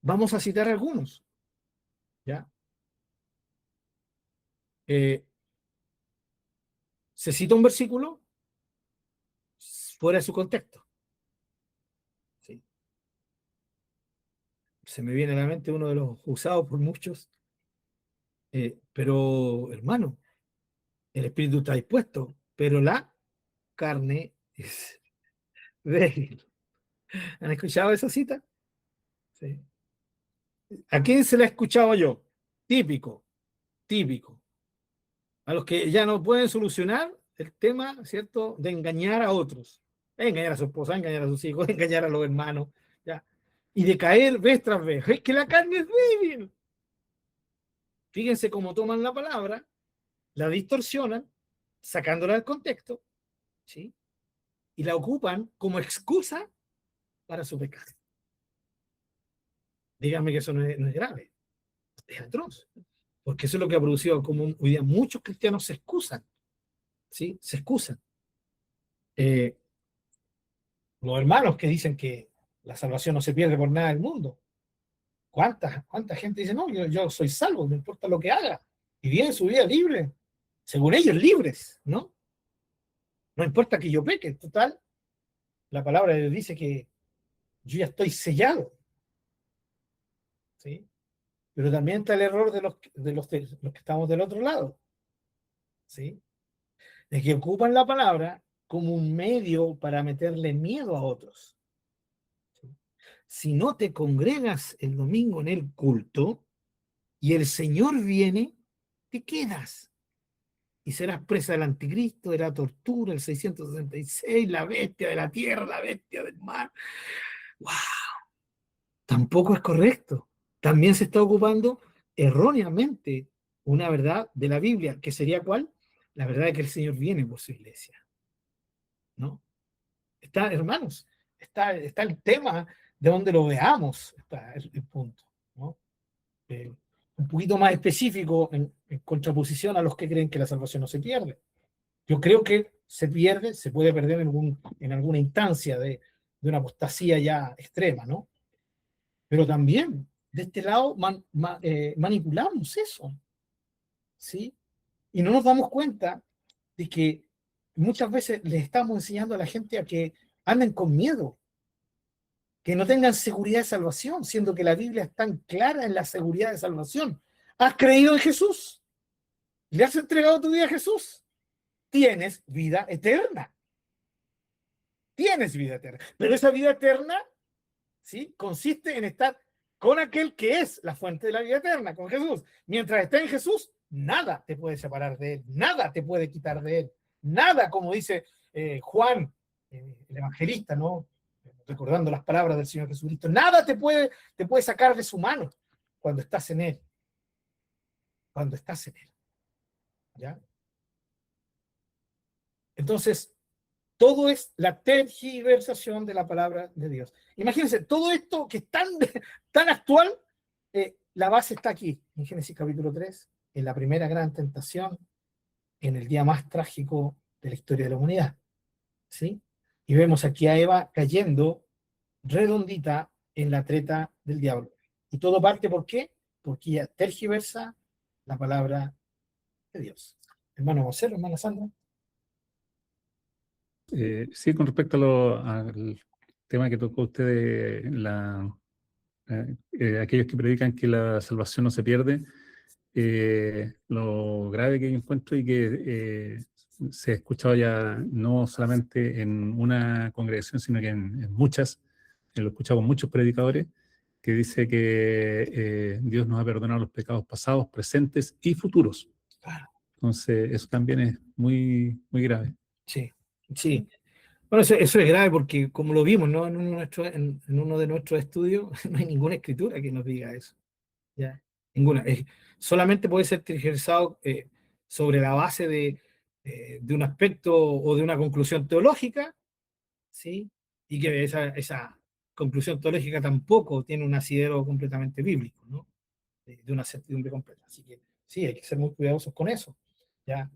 Vamos a citar algunos. ¿Ya? Se cita un versículo fuera de su contexto. ¿Sí? Se me viene a la mente uno de los usados por muchos. Pero, hermano, el espíritu está dispuesto, pero la carne es débil. ¿Han escuchado esa cita? Sí. ¿A quién se la he escuchado yo? Típico, típico. A los que ya no pueden solucionar el tema, ¿cierto?, de engañar a otros. Engañar a su esposa, engañar a sus hijos, engañar a los hermanos, ¿ya? Y de caer vez tras vez. Es que la carne es débil. Fíjense cómo toman la palabra, la distorsionan, sacándola del contexto, ¿sí? Y la ocupan como excusa para su pecado. Díganme que eso no es grave, es atroz, porque eso es lo que ha producido, como hoy día muchos cristianos se excusan, ¿sí? Se excusan. Los hermanos que dicen que la salvación no se pierde por nada del mundo. ¿Cuánta gente dice, no, yo soy salvo, no importa lo que haga, y vive su vida libre, según ellos libres, ¿no? No importa que yo peque, total, la palabra de Dios dice que yo ya estoy sellado, ¿sí? Pero también está el error de los que estamos del otro lado, ¿sí? De que ocupan la palabra como un medio para meterle miedo a otros. ¿Sí? Si no te congregas el domingo en el culto y el Señor viene, te quedas y serás presa del anticristo, de la tortura, el 666, la bestia de la tierra, la bestia del mar. ¡Wow! Tampoco es correcto. También se está ocupando erróneamente una verdad de la Biblia, que sería ¿cuál? La verdad de que el Señor viene por su iglesia, ¿no? Está, hermanos, está el tema de donde lo veamos, está el punto, ¿no? Un poquito más específico en contraposición a los que creen que la salvación no se pierde. Yo creo que se pierde, se puede perder en alguna instancia de una apostasía ya extrema, ¿no? Pero también de este lado manipulamos eso, ¿sí? Y no nos damos cuenta de que muchas veces les estamos enseñando a la gente a que anden con miedo, que no tengan seguridad de salvación, siendo que la Biblia es tan clara en la seguridad de salvación. ¿Has creído en Jesús? ¿Le has entregado tu vida a Jesús? Tienes vida eterna. Tienes vida eterna. Pero esa vida eterna, ¿sí?, consiste en estar con aquel que es la fuente de la vida eterna, con Jesús. Mientras estés en Jesús, nada te puede separar de él, nada te puede quitar de él, nada, como dice Juan, el evangelista, ¿no? Recordando las palabras del Señor Jesucristo, nada te puede sacar de su mano cuando estás en él. Cuando estás en él. ¿Ya? Entonces, todo es la tergiversación de la palabra de Dios. Imagínense, todo esto que es tan actual, la base está aquí, en Génesis capítulo 3, en la primera gran tentación, en el día más trágico de la historia de la humanidad. ¿Sí? Y vemos aquí a Eva cayendo redondita en la treta del diablo. Y todo parte, ¿por qué? Porque ella tergiversa la palabra de Dios. Hermano José, hermana Sandra. Sí, con respecto al tema que tocó usted, aquellos que predican que la salvación no se pierde, lo grave que yo encuentro y que se ha escuchado ya no solamente en una congregación, sino que en muchas, lo he escuchado con muchos predicadores, que dice que Dios nos ha perdonado los pecados pasados, presentes y futuros. Entonces, eso también es muy, muy grave. Sí, sí. Bueno, eso es grave porque, como lo vimos, ¿no? En uno de nuestros estudios, no hay ninguna escritura que nos diga eso. ¿Ya? Ninguna. Solamente puede ser tergiversado sobre la base de un aspecto o de una conclusión teológica, ¿sí? Y que esa conclusión teológica tampoco tiene un asidero completamente bíblico, ¿no? De una certidumbre completa. Así que sí, hay que ser muy cuidadosos con eso, ¿ya?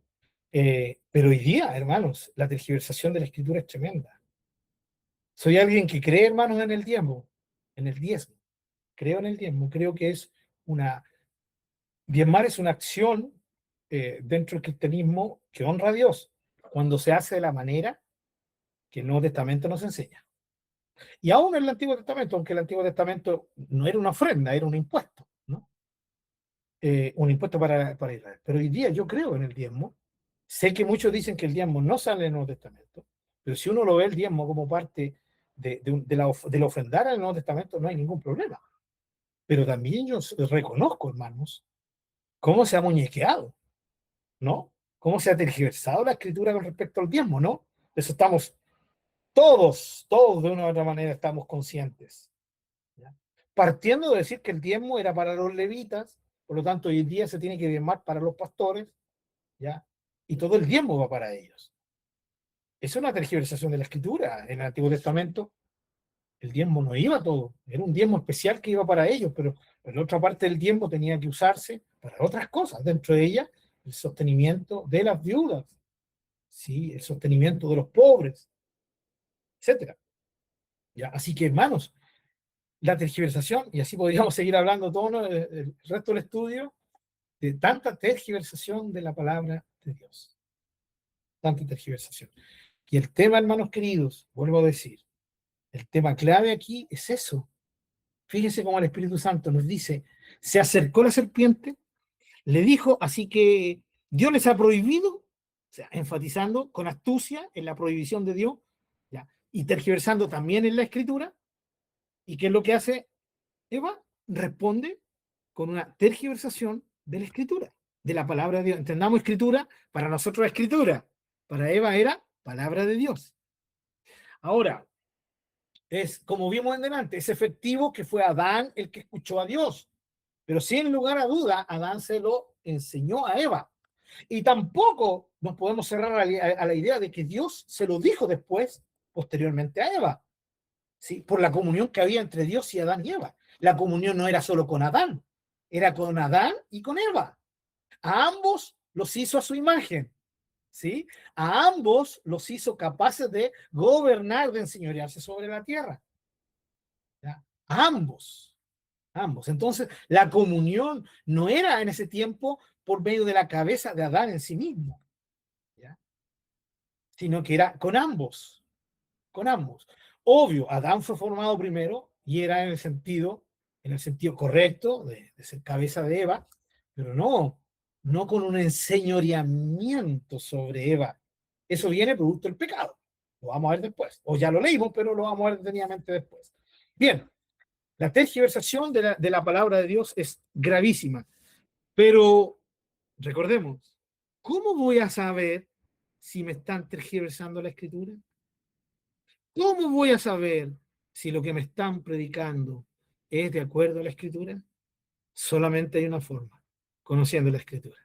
Pero hoy día, hermanos, la tergiversación de la escritura es tremenda. Soy alguien que cree, hermanos, en el diezmo, creo en el diezmo, creo que es diezmar es una acción dentro del cristianismo que honra a Dios cuando se hace de la manera que el Nuevo Testamento nos enseña. Y aún en el Antiguo Testamento, aunque el Antiguo Testamento no era una ofrenda, era un impuesto, ¿no? Un impuesto para Israel. Pero hoy día yo creo en el diezmo. Sé que muchos dicen que el diezmo no sale en el Nuevo Testamento, pero si uno lo ve el diezmo como parte del ofrendar al Nuevo Testamento, no hay ningún problema. Pero también yo reconozco, hermanos, cómo se ha muñequeado, ¿no? Cómo se ha tergiversado la escritura con respecto al diezmo, ¿no? De eso estamos todos de una u otra manera estamos conscientes. ¿Ya? Partiendo de decir que el diezmo era para los levitas, por lo tanto hoy en día se tiene que diezmar para los pastores, ¿ya? Y todo el diezmo va para ellos. Es una tergiversación de la escritura. En el Antiguo Testamento el diezmo no iba todo, era un diezmo especial que iba para ellos, pero la otra parte del diezmo tenía que usarse para otras cosas, dentro de ellas el sostenimiento de las viudas, ¿sí? El sostenimiento de los pobres, etcétera. ¿Ya? Así que, hermanos, la tergiversación, y así podríamos seguir hablando todo, ¿no?, el resto del estudio, de tanta tergiversación de la palabra de Dios. Tanta tergiversación. Y el tema, hermanos queridos, vuelvo a decir, el tema clave aquí es eso. Fíjense cómo el Espíritu Santo nos dice, se acercó la serpiente, le dijo, así que Dios les ha prohibido, o sea, enfatizando con astucia en la prohibición de Dios, ¿ya? Y tergiversando también en la Escritura. ¿Y qué es lo que hace Eva? Responde con una tergiversación de la Escritura. de la palabra de Dios. Entendamos escritura, para nosotros es escritura, para Eva era palabra de Dios. Ahora, es como vimos en delante, es efectivo que fue Adán el que escuchó a Dios, pero sin lugar a duda, Adán se lo enseñó a Eva. Y tampoco nos podemos cerrar a la idea de que Dios se lo dijo después, posteriormente a Eva, ¿sí? Por la comunión que había entre Dios y Adán y Eva. La comunión no era solo con Adán, era con Adán y con Eva. A ambos los hizo a su imagen, ¿sí? A ambos los hizo capaces de gobernar, de enseñorearse sobre la tierra. ¿Ya? A ambos. Ambos. Entonces, la comunión no era en ese tiempo por medio de la cabeza de Adán en sí mismo, ¿ya? Sino que era con ambos, con ambos. Obvio, Adán fue formado primero y era en el sentido correcto de ser cabeza de Eva, pero no con un enseñoreamiento sobre Eva. Eso viene producto del pecado. Lo vamos a ver después. O ya lo leímos, pero lo vamos a ver detenidamente después. Bien, la tergiversación de la palabra de Dios es gravísima, pero recordemos, ¿cómo voy a saber si me están tergiversando la escritura? ¿Cómo voy a saber si lo que me están predicando es de acuerdo a la escritura? Solamente hay una forma, conociendo la escritura.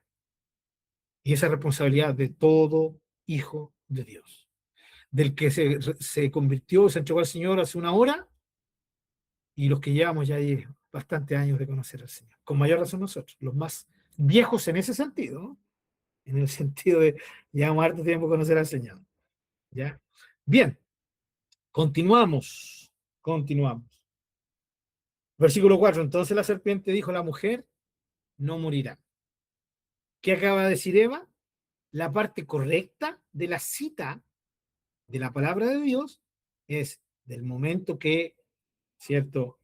Y esa responsabilidad de todo hijo de Dios, del que se convirtió, se entregó al Señor hace una hora, y los que llevamos ya ahí bastantes años de conocer al Señor. Con mayor razón nosotros, los más viejos en ese sentido, ¿no? En el sentido de llevamos harto tiempo a conocer al Señor. ¿Ya? Bien, continuamos. Versículo 4, entonces la serpiente dijo a la mujer, no morirá. ¿Qué acaba de decir Eva? La parte correcta de la cita de la palabra de Dios es del momento que, ¿cierto?,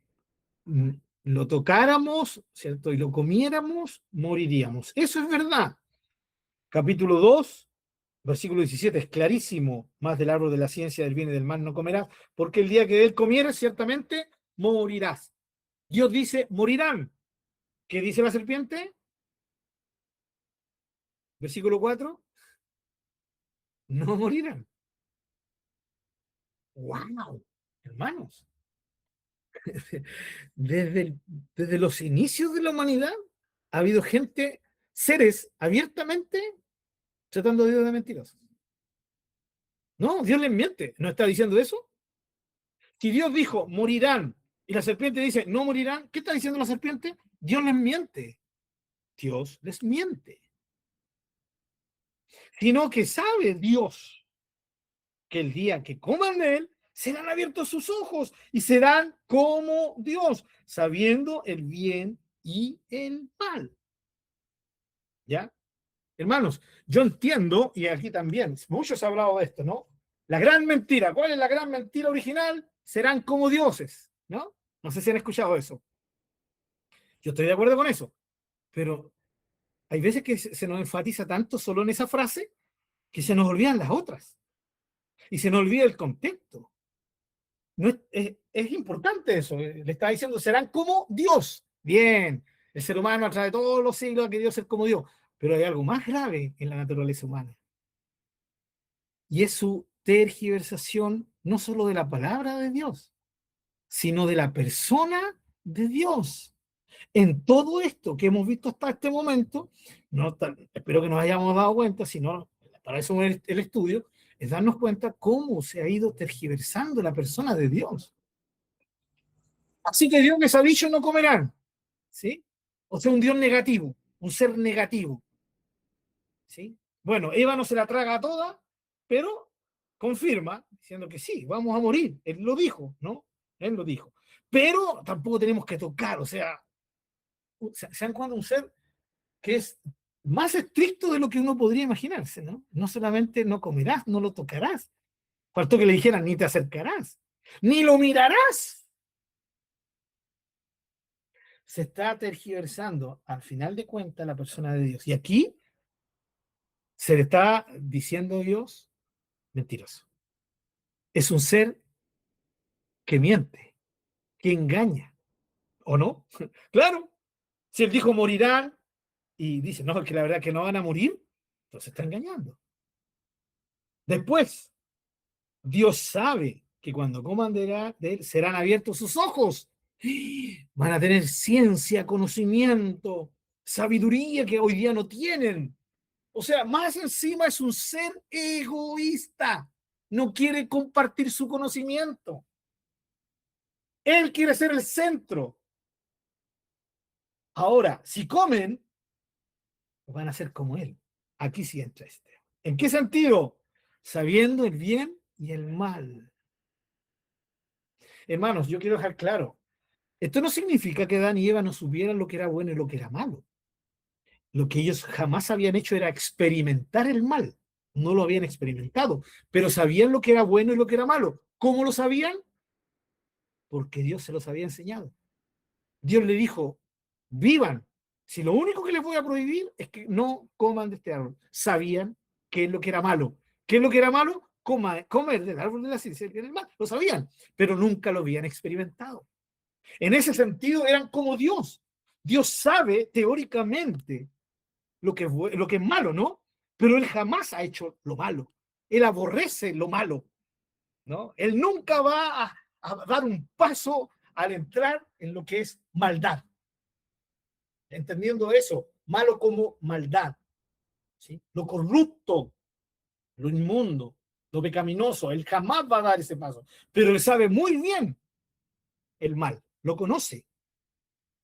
lo tocáramos, ¿cierto?, y lo comiéramos, moriríamos. Eso es verdad. Capítulo 2, versículo 17, es clarísimo, más del árbol de la ciencia del bien y del mal no comerás, porque el día que de él comieres, ciertamente morirás. Dios dice, morirán. ¿Qué dice la serpiente? Versículo 4, no morirán. ¡Wow! Hermanos, desde los inicios de la humanidad ha habido gente, seres abiertamente tratando a Dios de mentirosos. No, Dios les miente. ¿No está diciendo eso? Si Dios dijo, morirán, y la serpiente dice, no morirán, ¿qué está diciendo la serpiente? Dios les miente. Dios les miente. Sino que sabe Dios que el día que coman de él, serán abiertos sus ojos y serán como Dios, sabiendo el bien y el mal. ¿Ya? Hermanos, yo entiendo, y aquí también, muchos han hablado de esto, ¿no? La gran mentira, ¿cuál es la gran mentira original? Serán como dioses, ¿no? No sé si han escuchado eso. Yo estoy de acuerdo con eso, pero hay veces que se nos enfatiza tanto solo en esa frase que se nos olvidan las otras y se nos olvida el contexto. No es importante eso. Le está diciendo, serán como Dios. Bien, el ser humano a través de todos los siglos ha querido ser como Dios, pero hay algo más grave en la naturaleza humana. Y es su tergiversación no solo de la palabra de Dios, sino de la persona de Dios. En todo esto que hemos visto hasta este momento, espero que nos hayamos dado cuenta, si no, para eso el estudio, es darnos cuenta cómo se ha ido tergiversando la persona de Dios. Así que Dios les ha dicho no comerán, ¿sí? O sea, un Dios negativo, un ser negativo, ¿sí? Bueno, Eva no se la traga a toda, pero confirma, diciendo que sí, vamos a morir. Él lo dijo, ¿no? Él lo dijo. Pero tampoco tenemos que tocar, o sea, se han cuenta un ser que es más estricto de lo que uno podría imaginarse, ¿no? No solamente no comerás, no lo tocarás. Faltó que le dijeran, ni te acercarás, ni lo mirarás. Se está tergiversando, al final de cuentas, la persona de Dios. Y aquí se le está diciendo a Dios, mentiroso. Es un ser que miente, que engaña, ¿o no? Claro, si él dijo morirán, y dice, no, que la verdad que no van a morir, entonces está engañando. Después, Dios sabe que cuando coman de él serán abiertos sus ojos. Van a tener ciencia, conocimiento, sabiduría que hoy día no tienen. O sea, más encima es un ser egoísta. No quiere compartir su conocimiento. Él quiere ser el centro. Ahora, si comen, van a ser como él. Aquí sí entra este. ¿En qué sentido? Sabiendo el bien y el mal. Hermanos, yo quiero dejar claro, esto no significa que Adán y Eva no supieran lo que era bueno y lo que era malo. Lo que ellos jamás habían hecho era experimentar el mal. No lo habían experimentado, pero sabían lo que era bueno y lo que era malo. ¿Cómo lo sabían? Porque Dios se los había enseñado. Dios le dijo, vivan. Si lo único que les voy a prohibir es que no coman de este árbol. Sabían qué es lo que era malo. ¿Qué es lo que era malo? Comer del árbol de la ciencia del bien y del mal. Lo sabían, pero nunca lo habían experimentado. En ese sentido eran como Dios. Dios sabe teóricamente lo que es malo, ¿no? Pero él jamás ha hecho lo malo. Él aborrece lo malo, ¿no? Él nunca va a dar un paso al entrar en lo que es maldad. Entendiendo eso, malo como maldad, ¿sí? Lo corrupto, lo inmundo, lo pecaminoso, él jamás va a dar ese paso. Pero él sabe muy bien el mal, lo conoce,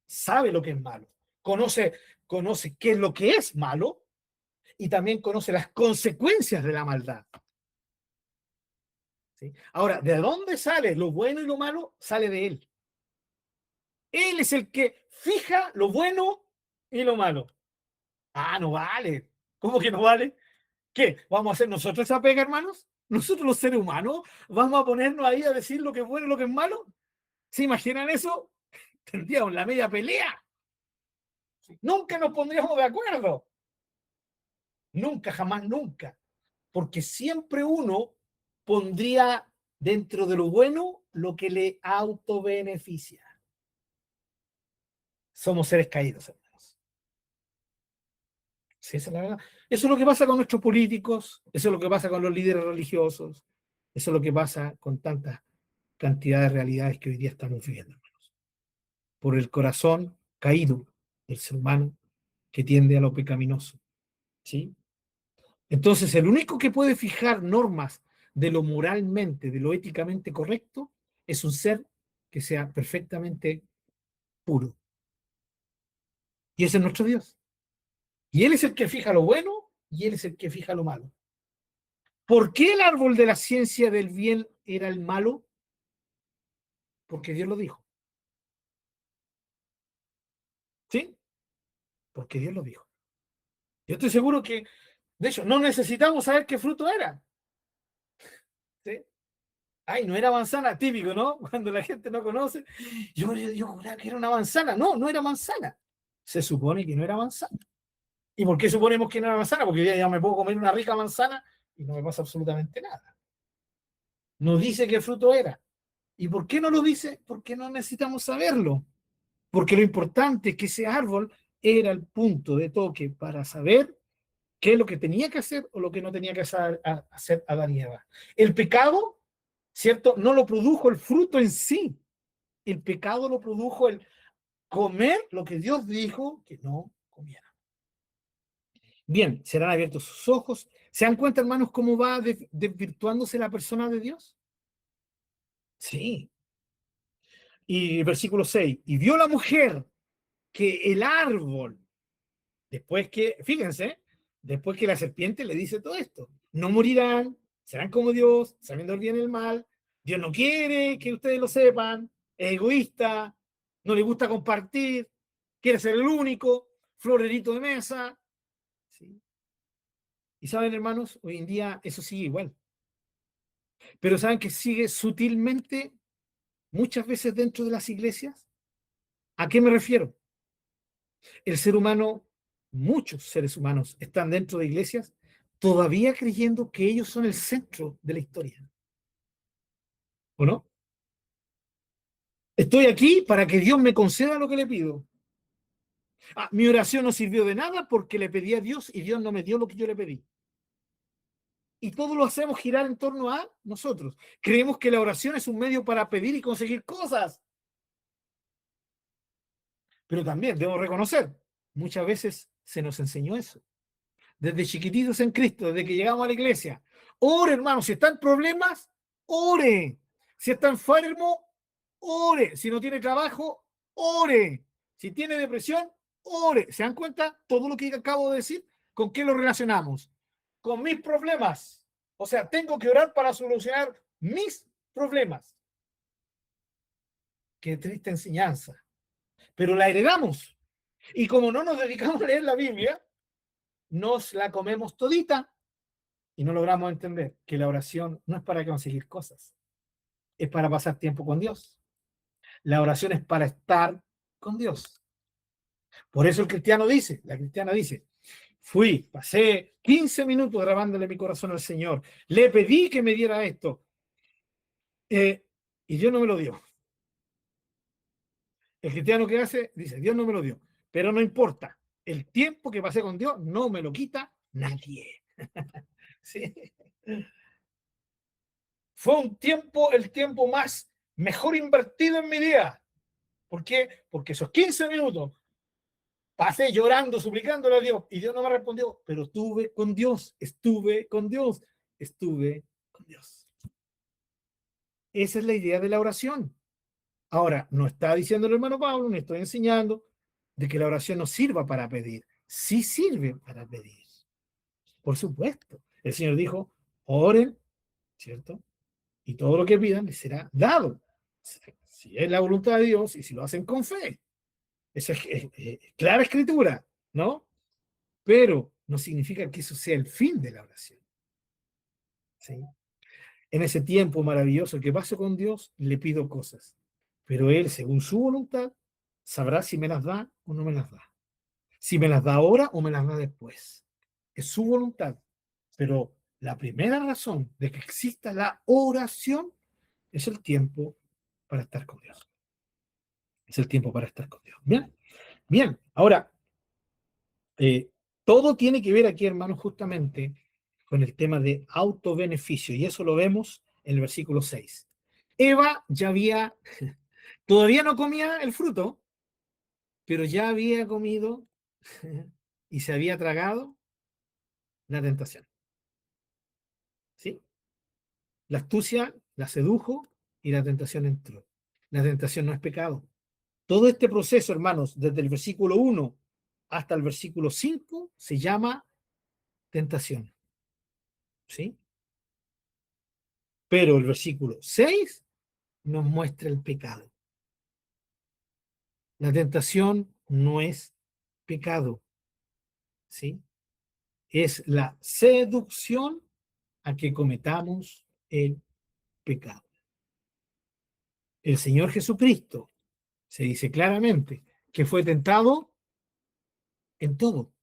sabe lo que es malo, conoce qué es lo que es malo y también conoce las consecuencias de la maldad. ¿Sí? Ahora, ¿de dónde sale lo bueno y lo malo? Sale de él. Él es el que fija lo bueno y lo malo. Ah, no vale. ¿Cómo que no vale? ¿Qué? ¿Vamos a hacer nosotros esa pega, hermanos? ¿Nosotros los seres humanos vamos a ponernos ahí a decir lo que es bueno y lo que es malo? ¿Se imaginan eso? Tendríamos la media pelea. Nunca nos pondríamos de acuerdo. Nunca, jamás, nunca. Porque siempre uno pondría dentro de lo bueno lo que le autobeneficia. Somos seres caídos, hermanos. Sí, esa es la verdad. Eso es lo que pasa con nuestros políticos, eso es lo que pasa con los líderes religiosos, eso es lo que pasa con tanta cantidad de realidades que hoy día estamos viviendo, hermanos. Por el corazón caído del ser humano que tiende a lo pecaminoso. ¿Sí? Entonces, el único que puede fijar normas de lo moralmente, de lo éticamente correcto, es un ser que sea perfectamente puro. Y ese es nuestro Dios. Y Él es el que fija lo bueno y Él es el que fija lo malo. ¿Por qué el árbol de la ciencia del bien era el malo? Porque Dios lo dijo. ¿Sí? Porque Dios lo dijo. Yo estoy seguro que, de hecho, no necesitamos saber qué fruto era. ¿Sí? Ay, no era manzana, típico, ¿no? Cuando la gente no conoce. Yo juraba que era una manzana. No, no era manzana. Se supone que no era manzana. ¿Y por qué suponemos que no era manzana? Porque ya me puedo comer una rica manzana y no me pasa absolutamente nada. No dice qué fruto era. ¿Y por qué no lo dice? Porque no necesitamos saberlo. Porque lo importante es que ese árbol era el punto de toque para saber qué es lo que tenía que hacer o lo que no tenía que hacer Adán y Eva. El pecado, ¿cierto? No lo produjo el fruto en sí. El pecado lo produjo el comer lo que Dios dijo que no comiera. Bien, serán abiertos sus ojos. ¿Se dan cuenta, hermanos, cómo va desvirtuándose la persona de Dios? Sí. Y versículo 6. Y vio la mujer que el árbol, después que, fíjense, después que la serpiente le dice todo esto, no morirán, serán como Dios, sabiendo el bien y el mal. Dios no quiere que ustedes lo sepan, es egoísta, no le gusta compartir, quiere ser el único, florerito de mesa. ¿Sí? Y saben, hermanos, hoy en día eso sigue igual. Pero saben que sigue sutilmente muchas veces dentro de las iglesias. ¿A qué me refiero? El ser humano, muchos seres humanos están dentro de iglesias todavía creyendo que ellos son el centro de la historia. ¿O no? Estoy aquí para que Dios me conceda lo que le pido. Mi oración no sirvió de nada porque le pedí a Dios y Dios no me dio lo que yo le pedí. Y todo lo hacemos girar en torno a nosotros. Creemos que la oración es un medio para pedir y conseguir cosas. Pero también debo reconocer, muchas veces se nos enseñó eso. Desde chiquititos en Cristo, desde que llegamos a la iglesia. Ore, hermano, si está en problemas, ore. Si está enfermo, ore. Si no tiene trabajo, ore. Si tiene depresión, ore. ¿Se dan cuenta? Todo lo que acabo de decir, ¿con qué lo relacionamos? Con mis problemas. O sea, tengo que orar para solucionar mis problemas. Qué triste enseñanza. Pero la heredamos. Y como no nos dedicamos a leer la Biblia, nos la comemos todita y no logramos entender que la oración no es para conseguir cosas, es para pasar tiempo con Dios. La oración es para estar con Dios. Por eso el cristiano dice, la cristiana dice, pasé 15 minutos grabándole mi corazón al Señor, le pedí que me diera esto, y Dios no me lo dio. El cristiano que hace, dice, Dios no me lo dio, pero no importa, el tiempo que pasé con Dios no me lo quita nadie. ¿Sí? Fue el tiempo más mejor invertido en mi día. ¿Por qué? Porque esos 15 minutos pasé llorando, suplicándole a Dios y Dios no me respondió, pero estuve con Dios. Esa es la idea de la oración. Ahora, no está diciendo el hermano Pablo, no estoy enseñando de que la oración no sirva para pedir. Sí sirve para pedir. Por supuesto. El Señor dijo, oren, ¿cierto? Y todo lo que pidan les será dado. Si es la voluntad de Dios y si lo hacen con fe. Eso es clara escritura, ¿no? Pero no significa que eso sea el fin de la oración. ¿Sí? En ese tiempo maravilloso que paso con Dios, le pido cosas. Pero Él, según su voluntad, sabrá si me las da o no me las da. Si me las da ahora o me las da después. Es su voluntad. Pero la primera razón de que exista la oración es el tiempo para estar con Dios. Es el tiempo para estar con Dios. Bien, bien. Ahora, todo tiene que ver aquí, hermanos, justamente con el tema de autobeneficio. Y eso lo vemos en el versículo 6. Eva todavía no comía el fruto, pero ya había comido y se había tragado la tentación. ¿Sí? La astucia la sedujo y la tentación entró. La tentación no es pecado. Todo este proceso, hermanos, desde el versículo 1 hasta el versículo 5, se llama tentación. ¿Sí? Pero el versículo 6 nos muestra el pecado. La tentación no es pecado. ¿Sí? Es la seducción a que cometamos el pecado. El Señor Jesucristo se dice claramente que fue tentado en todo.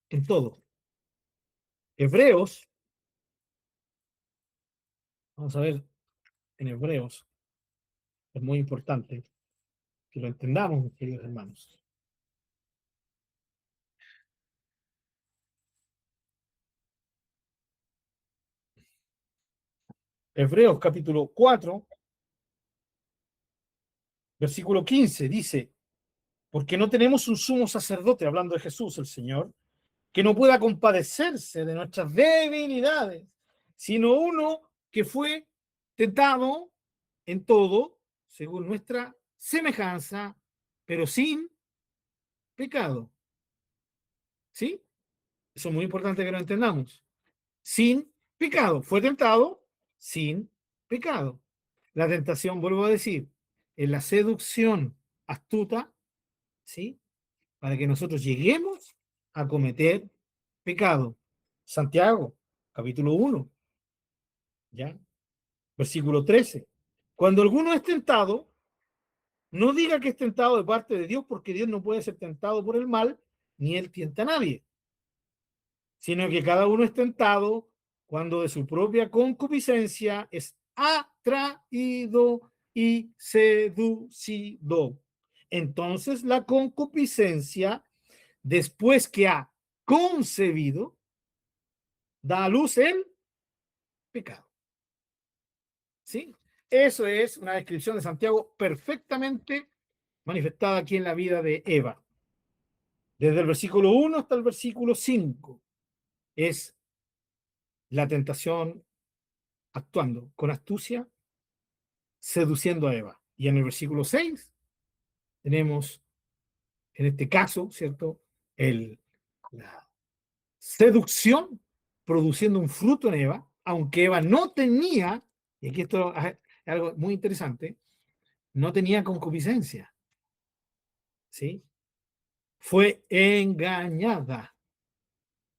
En todo. Hebreos, vamos a ver en Hebreos, es muy importante que lo entendamos, mis queridos hermanos. Hebreos capítulo 4, versículo 15, dice, porque no tenemos un sumo sacerdote, hablando de Jesús el Señor, que no pueda compadecerse de nuestras debilidades, sino uno que fue tentado en todo, según nuestra semejanza, pero sin pecado. ¿Sí? Eso es muy importante que lo entendamos. Sin pecado. Fue tentado sin pecado. La tentación, vuelvo a decir, es la seducción astuta, ¿sí? Para que nosotros lleguemos a cometer pecado. Santiago, capítulo 1, ¿ya? Versículo 13. Cuando alguno es tentado, no diga que es tentado de parte de Dios, porque Dios no puede ser tentado por el mal, ni él tienta a nadie, sino que cada uno es tentado cuando de su propia concupiscencia es atraído y seducido. entonces la concupiscencia, después que ha concebido, da a luz el pecado. ¿Sí? Eso es una descripción de Santiago perfectamente manifestada aquí en la vida de Eva. Desde el versículo 1 hasta el versículo 5 es la tentación actuando con astucia, seduciendo a Eva. Y en el versículo 6 tenemos, en este caso, ¿cierto?, la seducción produciendo un fruto en Eva, aunque Eva no tenía, y aquí esto es algo muy interesante, no tenía concupiscencia, ¿sí? Fue engañada.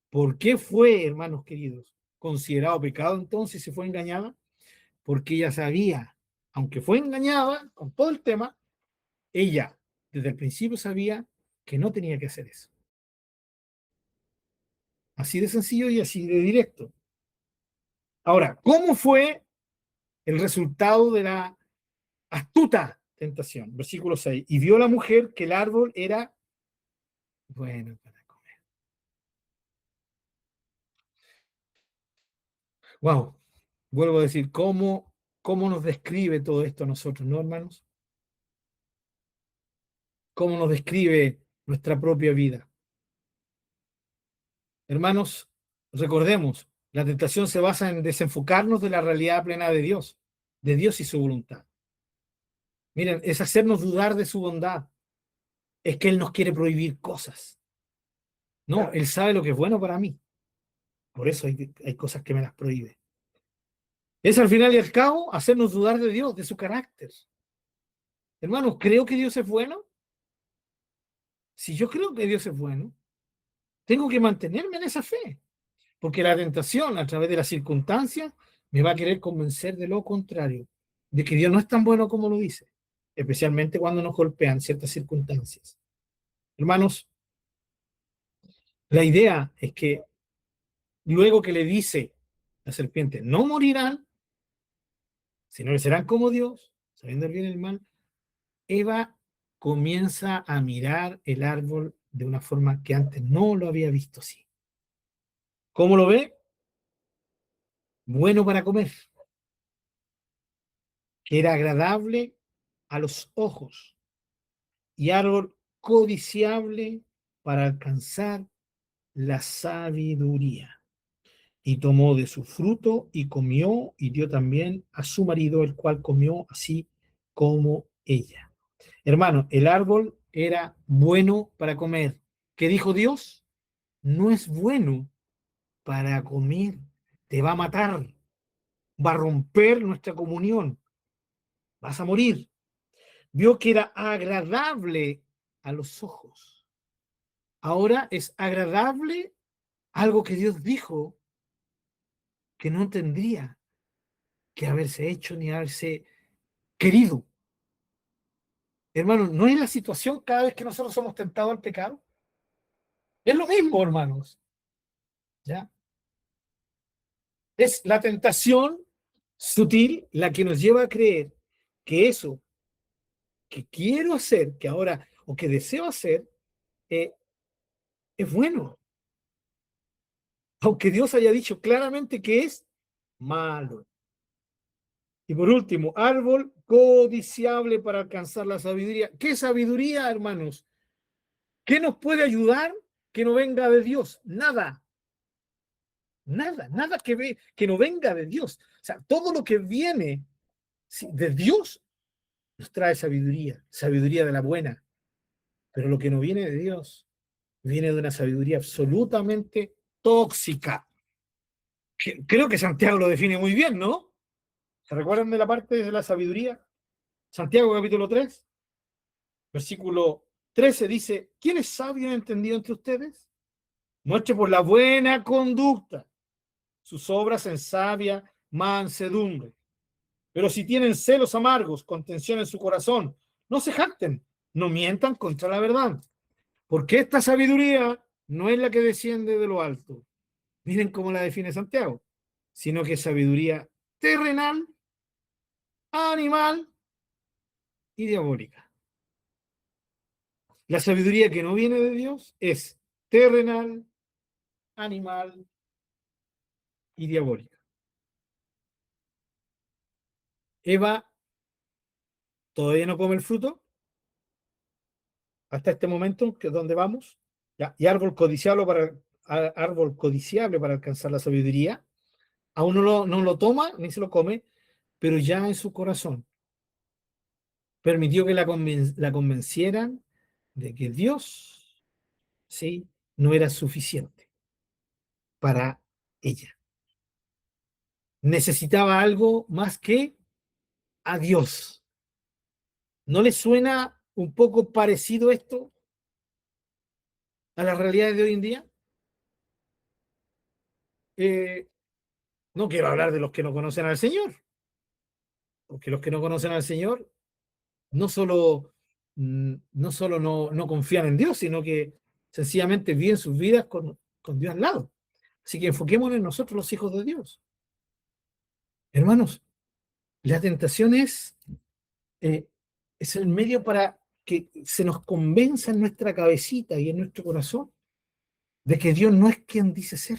¿Por qué fue, hermanos queridos, considerado pecado entonces si fue engañada? Porque ella sabía, aunque fue engañada con todo el tema, ella desde el principio sabía que no tenía que hacer eso. Así de sencillo y así de directo. Ahora, ¿cómo fue el resultado de la astuta tentación? Versículo 6. Y vio la mujer que el árbol era bueno para comer. Wow. Vuelvo a decir, ¿cómo nos describe todo esto a nosotros, no, hermanos? ¿Cómo nos describe nuestra propia vida? Hermanos, recordemos, la tentación se basa en desenfocarnos de la realidad plena de Dios y su voluntad. Miren, es hacernos dudar de su bondad. Es que Él nos quiere prohibir cosas. No, Él sabe lo que es bueno para mí. Por eso hay cosas que me las prohíbe. Es al final y al cabo hacernos dudar de Dios, de su carácter. Hermanos, ¿creo que Dios es bueno? Si yo creo que Dios es bueno, tengo que mantenerme en esa fe. Porque la tentación, a través de las circunstancias, me va a querer convencer de lo contrario, de que Dios no es tan bueno como lo dice, especialmente cuando nos golpean ciertas circunstancias. Hermanos, la idea es que luego que le dice la serpiente, no morirán, sino que serán como Dios, sabiendo el bien y el mal, Eva comienza a mirar el árbol de una forma que antes no lo había visto así. ¿Cómo lo ve? Bueno para comer, que era agradable a los ojos y árbol codiciable para alcanzar la sabiduría. Y tomó de su fruto y comió y dio también a su marido, el cual comió así como ella. Hermano, el árbol era bueno para comer. ¿Qué dijo Dios? No es bueno para comer, te va a matar, va a romper nuestra comunión, vas a morir. Vio que era agradable a los ojos. Ahora es agradable algo que Dios dijo que no tendría que haberse hecho ni haberse querido. Hermanos, ¿no es la situación cada vez que nosotros somos tentados al pecado? Es lo mismo, hermanos. ¿Ya? Es la tentación sutil la que nos lleva a creer que eso que quiero hacer, que ahora, o que deseo hacer, es bueno. Aunque Dios haya dicho claramente que es malo. Y por último, árbol codiciable para alcanzar la sabiduría. ¿Qué sabiduría, hermanos? ¿Qué nos puede ayudar que no venga de Dios? Nada. Nada que no venga de Dios. O sea, todo lo que viene de Dios nos trae sabiduría, sabiduría de la buena. Pero lo que no viene de Dios viene de una sabiduría absolutamente tóxica. Creo que Santiago lo define muy bien, ¿no? ¿Se recuerdan de la parte de la sabiduría? Santiago capítulo 3, versículo 13 dice, ¿quién es sabio y entendido entre ustedes? Muestre por la buena conducta sus obras en sabia mansedumbre. Pero si tienen celos amargos, contención en su corazón, no se jacten, no mientan contra la verdad. Porque esta sabiduría no es la que desciende de lo alto. Miren cómo la define Santiago, sino que es sabiduría terrenal, animal y diabólica. La sabiduría que no viene de Dios es terrenal, animal y diabólica. Eva todavía no come el fruto hasta este momento, que es donde vamos, ya, y árbol codiciable para alcanzar la sabiduría. Aún no lo toma ni se lo come, pero ya en su corazón permitió que la convencieran de que Dios, sí, no era suficiente para ella. Necesitaba algo más que a Dios. ¿No le suena un poco parecido esto a la realidad de hoy en día? No quiero hablar de los que no conocen al Señor, porque los que no conocen al Señor no solo no confían en Dios, sino que sencillamente viven sus vidas con Dios al lado. Así que enfoquémonos en nosotros, los hijos de Dios. Hermanos, la tentación es el medio para que se nos convenza en nuestra cabecita y en nuestro corazón de que Dios no es quien dice ser,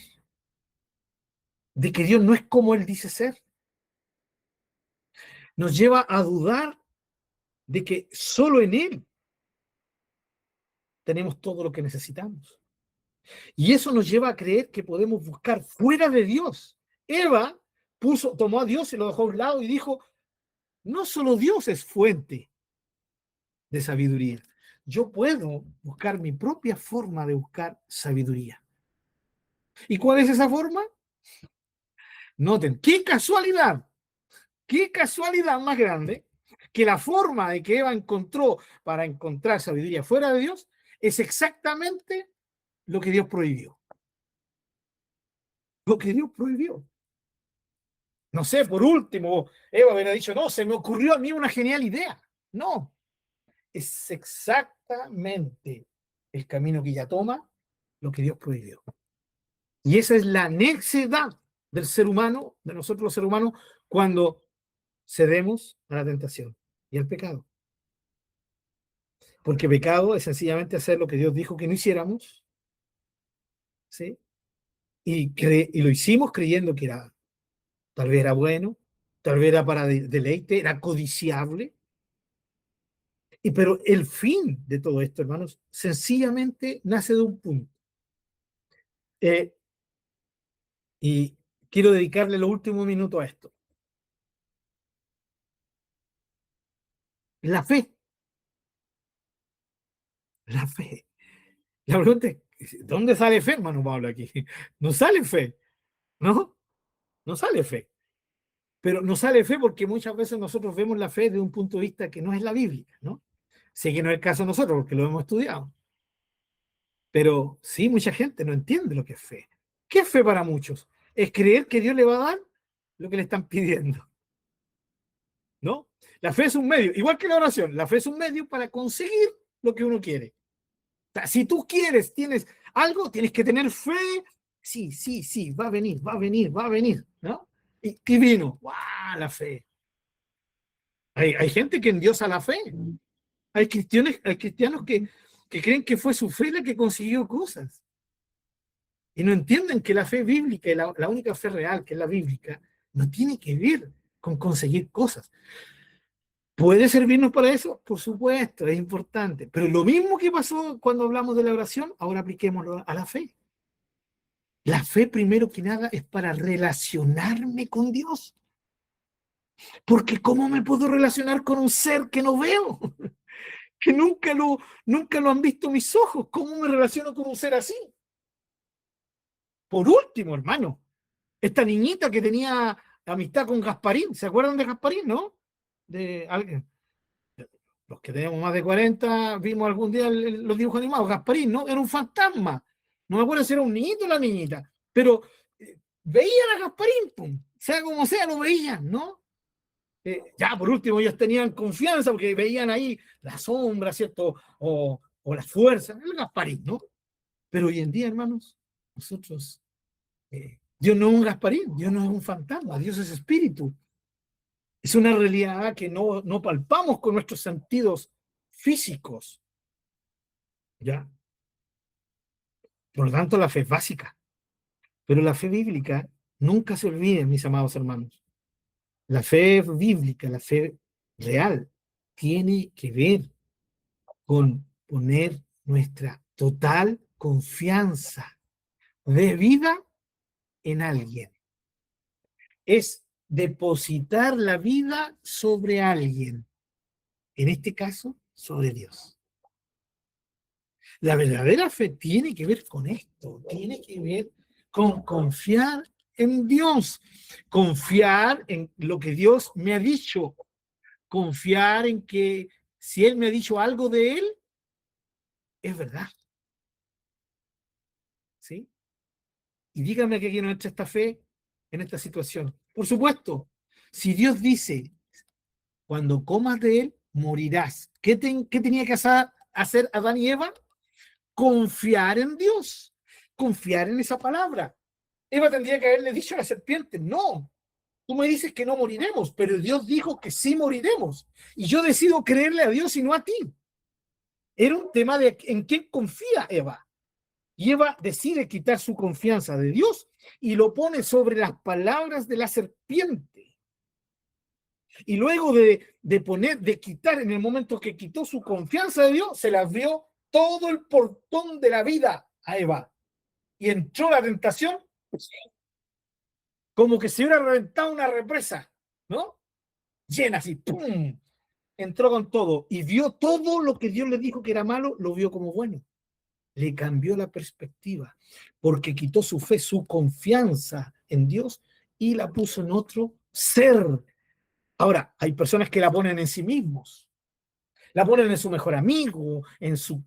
de que Dios no es como Él dice ser. Nos lleva a dudar de que solo en Él tenemos todo lo que necesitamos. Y eso nos lleva a creer que podemos buscar fuera de Dios. Eva tomó a Dios y lo dejó a un lado y dijo, no solo Dios es fuente de sabiduría, yo puedo buscar mi propia forma de buscar sabiduría. ¿Y cuál es esa forma? Noten, qué casualidad más grande que la forma de que Eva encontró para encontrar sabiduría fuera de Dios es exactamente lo que Dios prohibió. Lo que Dios prohibió. No sé, por último, Eva hubiera dicho, no, se me ocurrió a mí una genial idea. No, es exactamente el camino que ella toma, lo que Dios prohibió. Y esa es la necedad del ser humano, de nosotros los seres humanos, cuando cedemos a la tentación y al pecado. Porque pecado es sencillamente hacer lo que Dios dijo que no hiciéramos, ¿sí? Y lo hicimos creyendo que tal vez era bueno, tal vez era para deleite, era codiciable. Pero el fin de todo esto, hermanos, sencillamente nace de un punto. Y quiero dedicarle los últimos minutos a esto. La fe. La fe. La pregunta es, ¿dónde sale fe, hermano Pablo, aquí? No sale fe, ¿no? No sale fe. Pero no sale fe porque muchas veces nosotros vemos la fe desde un punto de vista que no es la Biblia, ¿no? Sé que no es el caso de nosotros porque lo hemos estudiado. Pero sí, mucha gente no entiende lo que es fe. ¿Qué es fe para muchos? Es creer que Dios le va a dar lo que le están pidiendo, ¿no? La fe es un medio, igual que la oración, la fe es un medio para conseguir lo que uno quiere. O sea, si tú tienes algo, tienes que tener fe. Sí, va a venir, ¿no? Y vino, ¡guau! La fe. Hay gente que endiosa la fe. Hay cristianos que creen que fue su fe la que consiguió cosas. Y no entienden que la fe bíblica, y la única fe real, que es la bíblica, no tiene que ver con conseguir cosas. ¿Puede servirnos para eso? Por supuesto, es importante. Pero lo mismo que pasó cuando hablamos de la oración, ahora apliquémoslo a la fe. La fe, primero que nada, es para relacionarme con Dios. Porque ¿cómo me puedo relacionar con un ser que no veo? Que nunca lo han visto mis ojos. ¿Cómo me relaciono con un ser así? Por último, hermano, esta niñita que tenía amistad con Gasparín, ¿se acuerdan de Gasparín, no? Los que tenemos más de 40 vimos algún día los dibujos animados. Gasparín, ¿no? Era un fantasma. No me acuerdo si era un niñito o la niñita, pero veían a Gasparín, pum, sea como sea, lo veían, ¿no? Ya por último ellos tenían confianza porque veían ahí la sombra, ¿cierto? O la fuerza, el Gasparín, ¿no? Pero hoy en día, hermanos, nosotros, Dios no es un Gasparín, Dios no es un fantasma, Dios es espíritu. Es una realidad que no palpamos con nuestros sentidos físicos. ¿ya? Por lo tanto, la fe es básica. Pero la fe bíblica, nunca se olviden, mis amados hermanos. La fe bíblica, la fe real, tiene que ver con poner nuestra total confianza de vida en alguien. Es depositar la vida sobre alguien. En este caso, sobre Dios. La verdadera fe tiene que ver con esto, tiene que ver con confiar en Dios, confiar en lo que Dios me ha dicho, confiar en que si Él me ha dicho algo de Él, es verdad. ¿Sí? Y dígame que aquí no entra esta fe en esta situación. Por supuesto, si Dios dice, cuando comas de Él, morirás. ¿Qué tenía que hacer Adán y Eva? Confiar en Dios, confiar en esa palabra. Eva tendría que haberle dicho a la serpiente, no, tú me dices que no moriremos, pero Dios dijo que sí moriremos. Y yo decido creerle a Dios y no a ti. Era un tema de en quién confía Eva. Y Eva decide quitar su confianza de Dios y lo pone sobre las palabras de la serpiente. Y luego de quitar, en el momento que quitó su confianza de Dios, se la abrió todo el portón de la vida a Eva. Y entró la tentación como que se hubiera reventado una represa, ¿no? Llena así, ¡pum! Entró con todo y vio todo lo que Dios le dijo que era malo, lo vio como bueno. Le cambió la perspectiva porque quitó su fe, su confianza en Dios y la puso en otro ser. Ahora, hay personas que la ponen en sí mismos. La ponen en su mejor amigo, en su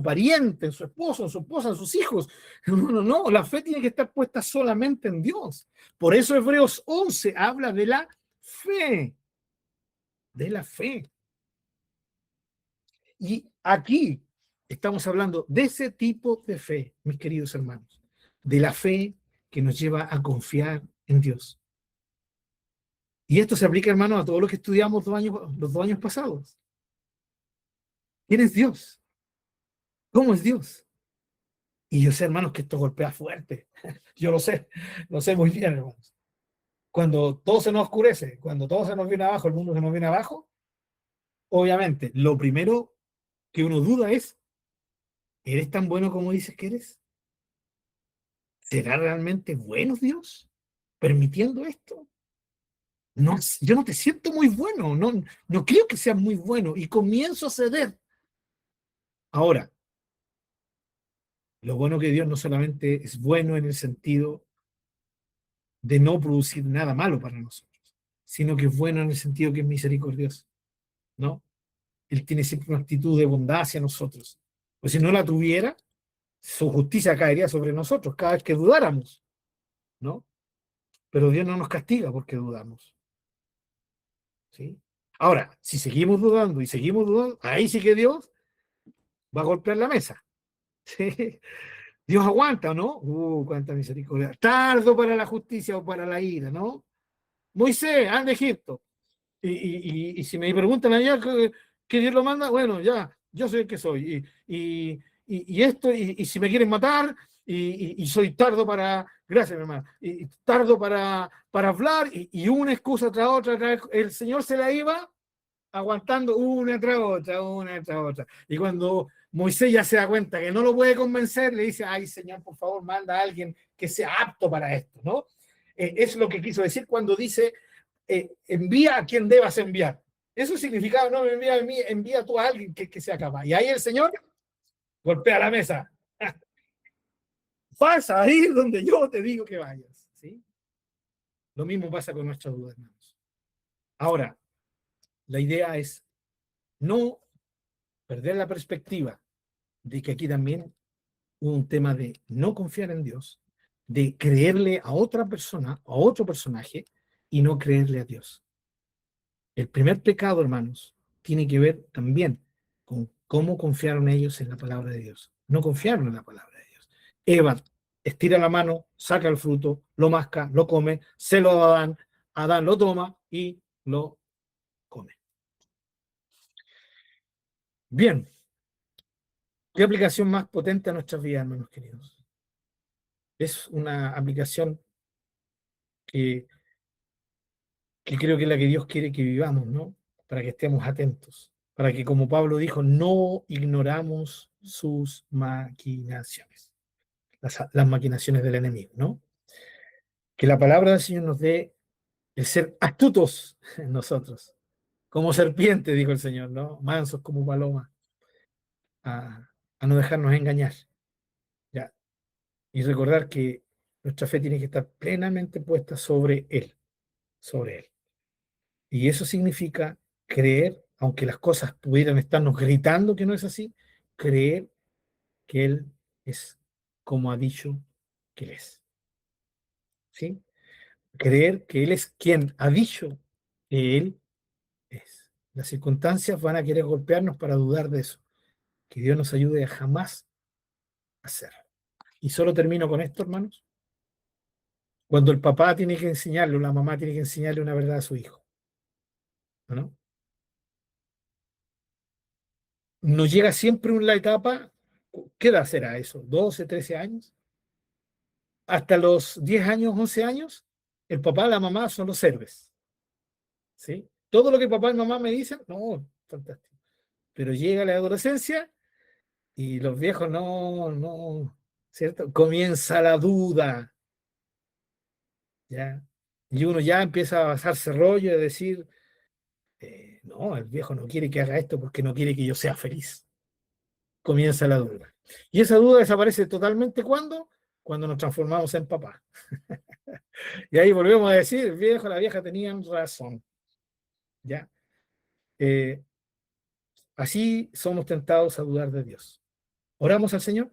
pariente, en su esposo, en su esposa, en sus hijos. No, la fe tiene que estar puesta solamente en Dios. Por eso Hebreos 11 habla de la fe. De la fe. Y aquí estamos hablando de ese tipo de fe, mis queridos hermanos. De la fe que nos lleva a confiar en Dios. Y esto se aplica, hermano, a todo lo que estudiamos los 2 años pasados. ¿Quién es Dios? ¿Cómo es Dios? Y yo sé, hermanos, que esto golpea fuerte. Yo lo sé muy bien, hermanos. Cuando todo se nos oscurece, cuando todo se nos viene abajo, el mundo se nos viene abajo, obviamente, lo primero que uno duda es, ¿eres tan bueno como dices que eres? ¿Será realmente bueno Dios permitiendo esto? No, yo no te siento muy bueno, no creo que seas muy bueno y comienzo a ceder. Ahora, lo bueno que Dios no solamente es bueno en el sentido de no producir nada malo para nosotros, sino que es bueno en el sentido que es misericordioso, ¿no? Él tiene siempre una actitud de bondad hacia nosotros. Pues si no la tuviera, su justicia caería sobre nosotros cada vez que dudáramos, ¿no? Pero Dios no nos castiga porque dudamos, ¿sí? Ahora, si seguimos dudando y seguimos dudando, ahí sí que Dios va a golpear la mesa. ¿Sí? Dios aguanta, ¿no? Cuánta misericordia. Tardo para la justicia o para la ira, ¿no? Moisés, anda a Egipto. Y si me preguntan allá que Dios lo manda, bueno, ya, yo soy el que soy. Y si me quieren matar, y soy tardo para, gracias, mi hermano, y tardo para hablar, y una excusa tras otra, el Señor se la iba aguantando una tras otra, una tras otra. Y cuando Moisés ya se da cuenta que no lo puede convencer, le dice, ay, Señor, por favor, manda a alguien que sea apto para esto, ¿no? Es lo que quiso decir cuando dice, envía a quien debas enviar. Eso significaba, no me envía a mí, envía tú a alguien que sea capaz. Y ahí el Señor golpea la mesa. Pasa ahí donde yo te digo que vayas. ¿Sí? Lo mismo pasa con nuestras dudas, hermanos. Ahora, la idea es no perder la perspectiva de que aquí también hubo un tema de no confiar en Dios, de creerle a otra persona, a otro personaje, y no creerle a Dios. El primer pecado, hermanos, tiene que ver también con cómo confiaron ellos en la palabra de Dios. No confiaron en la palabra de Dios. Eva estira la mano, saca el fruto, lo masca, lo come, se lo da a Adán, Adán lo toma y lo come. Bien. ¿Qué aplicación más potente a nuestras vidas, hermanos queridos? Es una aplicación que, que creo que es la que Dios quiere que vivamos, ¿no? Para que estemos atentos, para que, como Pablo dijo, no ignoramos sus maquinaciones, las maquinaciones del enemigo, ¿no? Que la palabra del Señor nos dé el ser astutos en nosotros, como serpiente, dijo el Señor, ¿no? Mansos como paloma, a no dejarnos engañar, ¿ya? Y recordar que nuestra fe tiene que estar plenamente puesta sobre Él, sobre Él. Y eso significa creer, aunque las cosas pudieran estarnos gritando que no es así, creer que Él es como ha dicho que Él es. ¿Sí? Creer que Él es quien ha dicho que Él es. Las circunstancias van a querer golpearnos para dudar de eso. Que Dios nos ayude a jamás hacerlo. Y solo termino con esto, hermanos. Cuando el papá tiene que enseñarle, o la mamá tiene que enseñarle una verdad a su hijo, ¿no? Nos llega siempre una etapa, ¿qué edad será eso? ¿12, 13 años? Hasta los 10 años, 11 años, el papá y la mamá son los héroes, ¿sí? Todo lo que papá y mamá me dicen, no, fantástico. Pero llega la adolescencia y los viejos no, ¿cierto? Comienza la duda, ¿ya? Y uno ya empieza a basarse rollo de decir, no, el viejo no quiere que haga esto porque no quiere que yo sea feliz. Comienza la duda. Y esa duda desaparece totalmente ¿cuándo? Cuando nos transformamos en papá. Y ahí volvemos a decir, el viejo, la vieja tenían razón. ¿Ya? Así somos tentados a dudar de Dios. Oramos al Señor.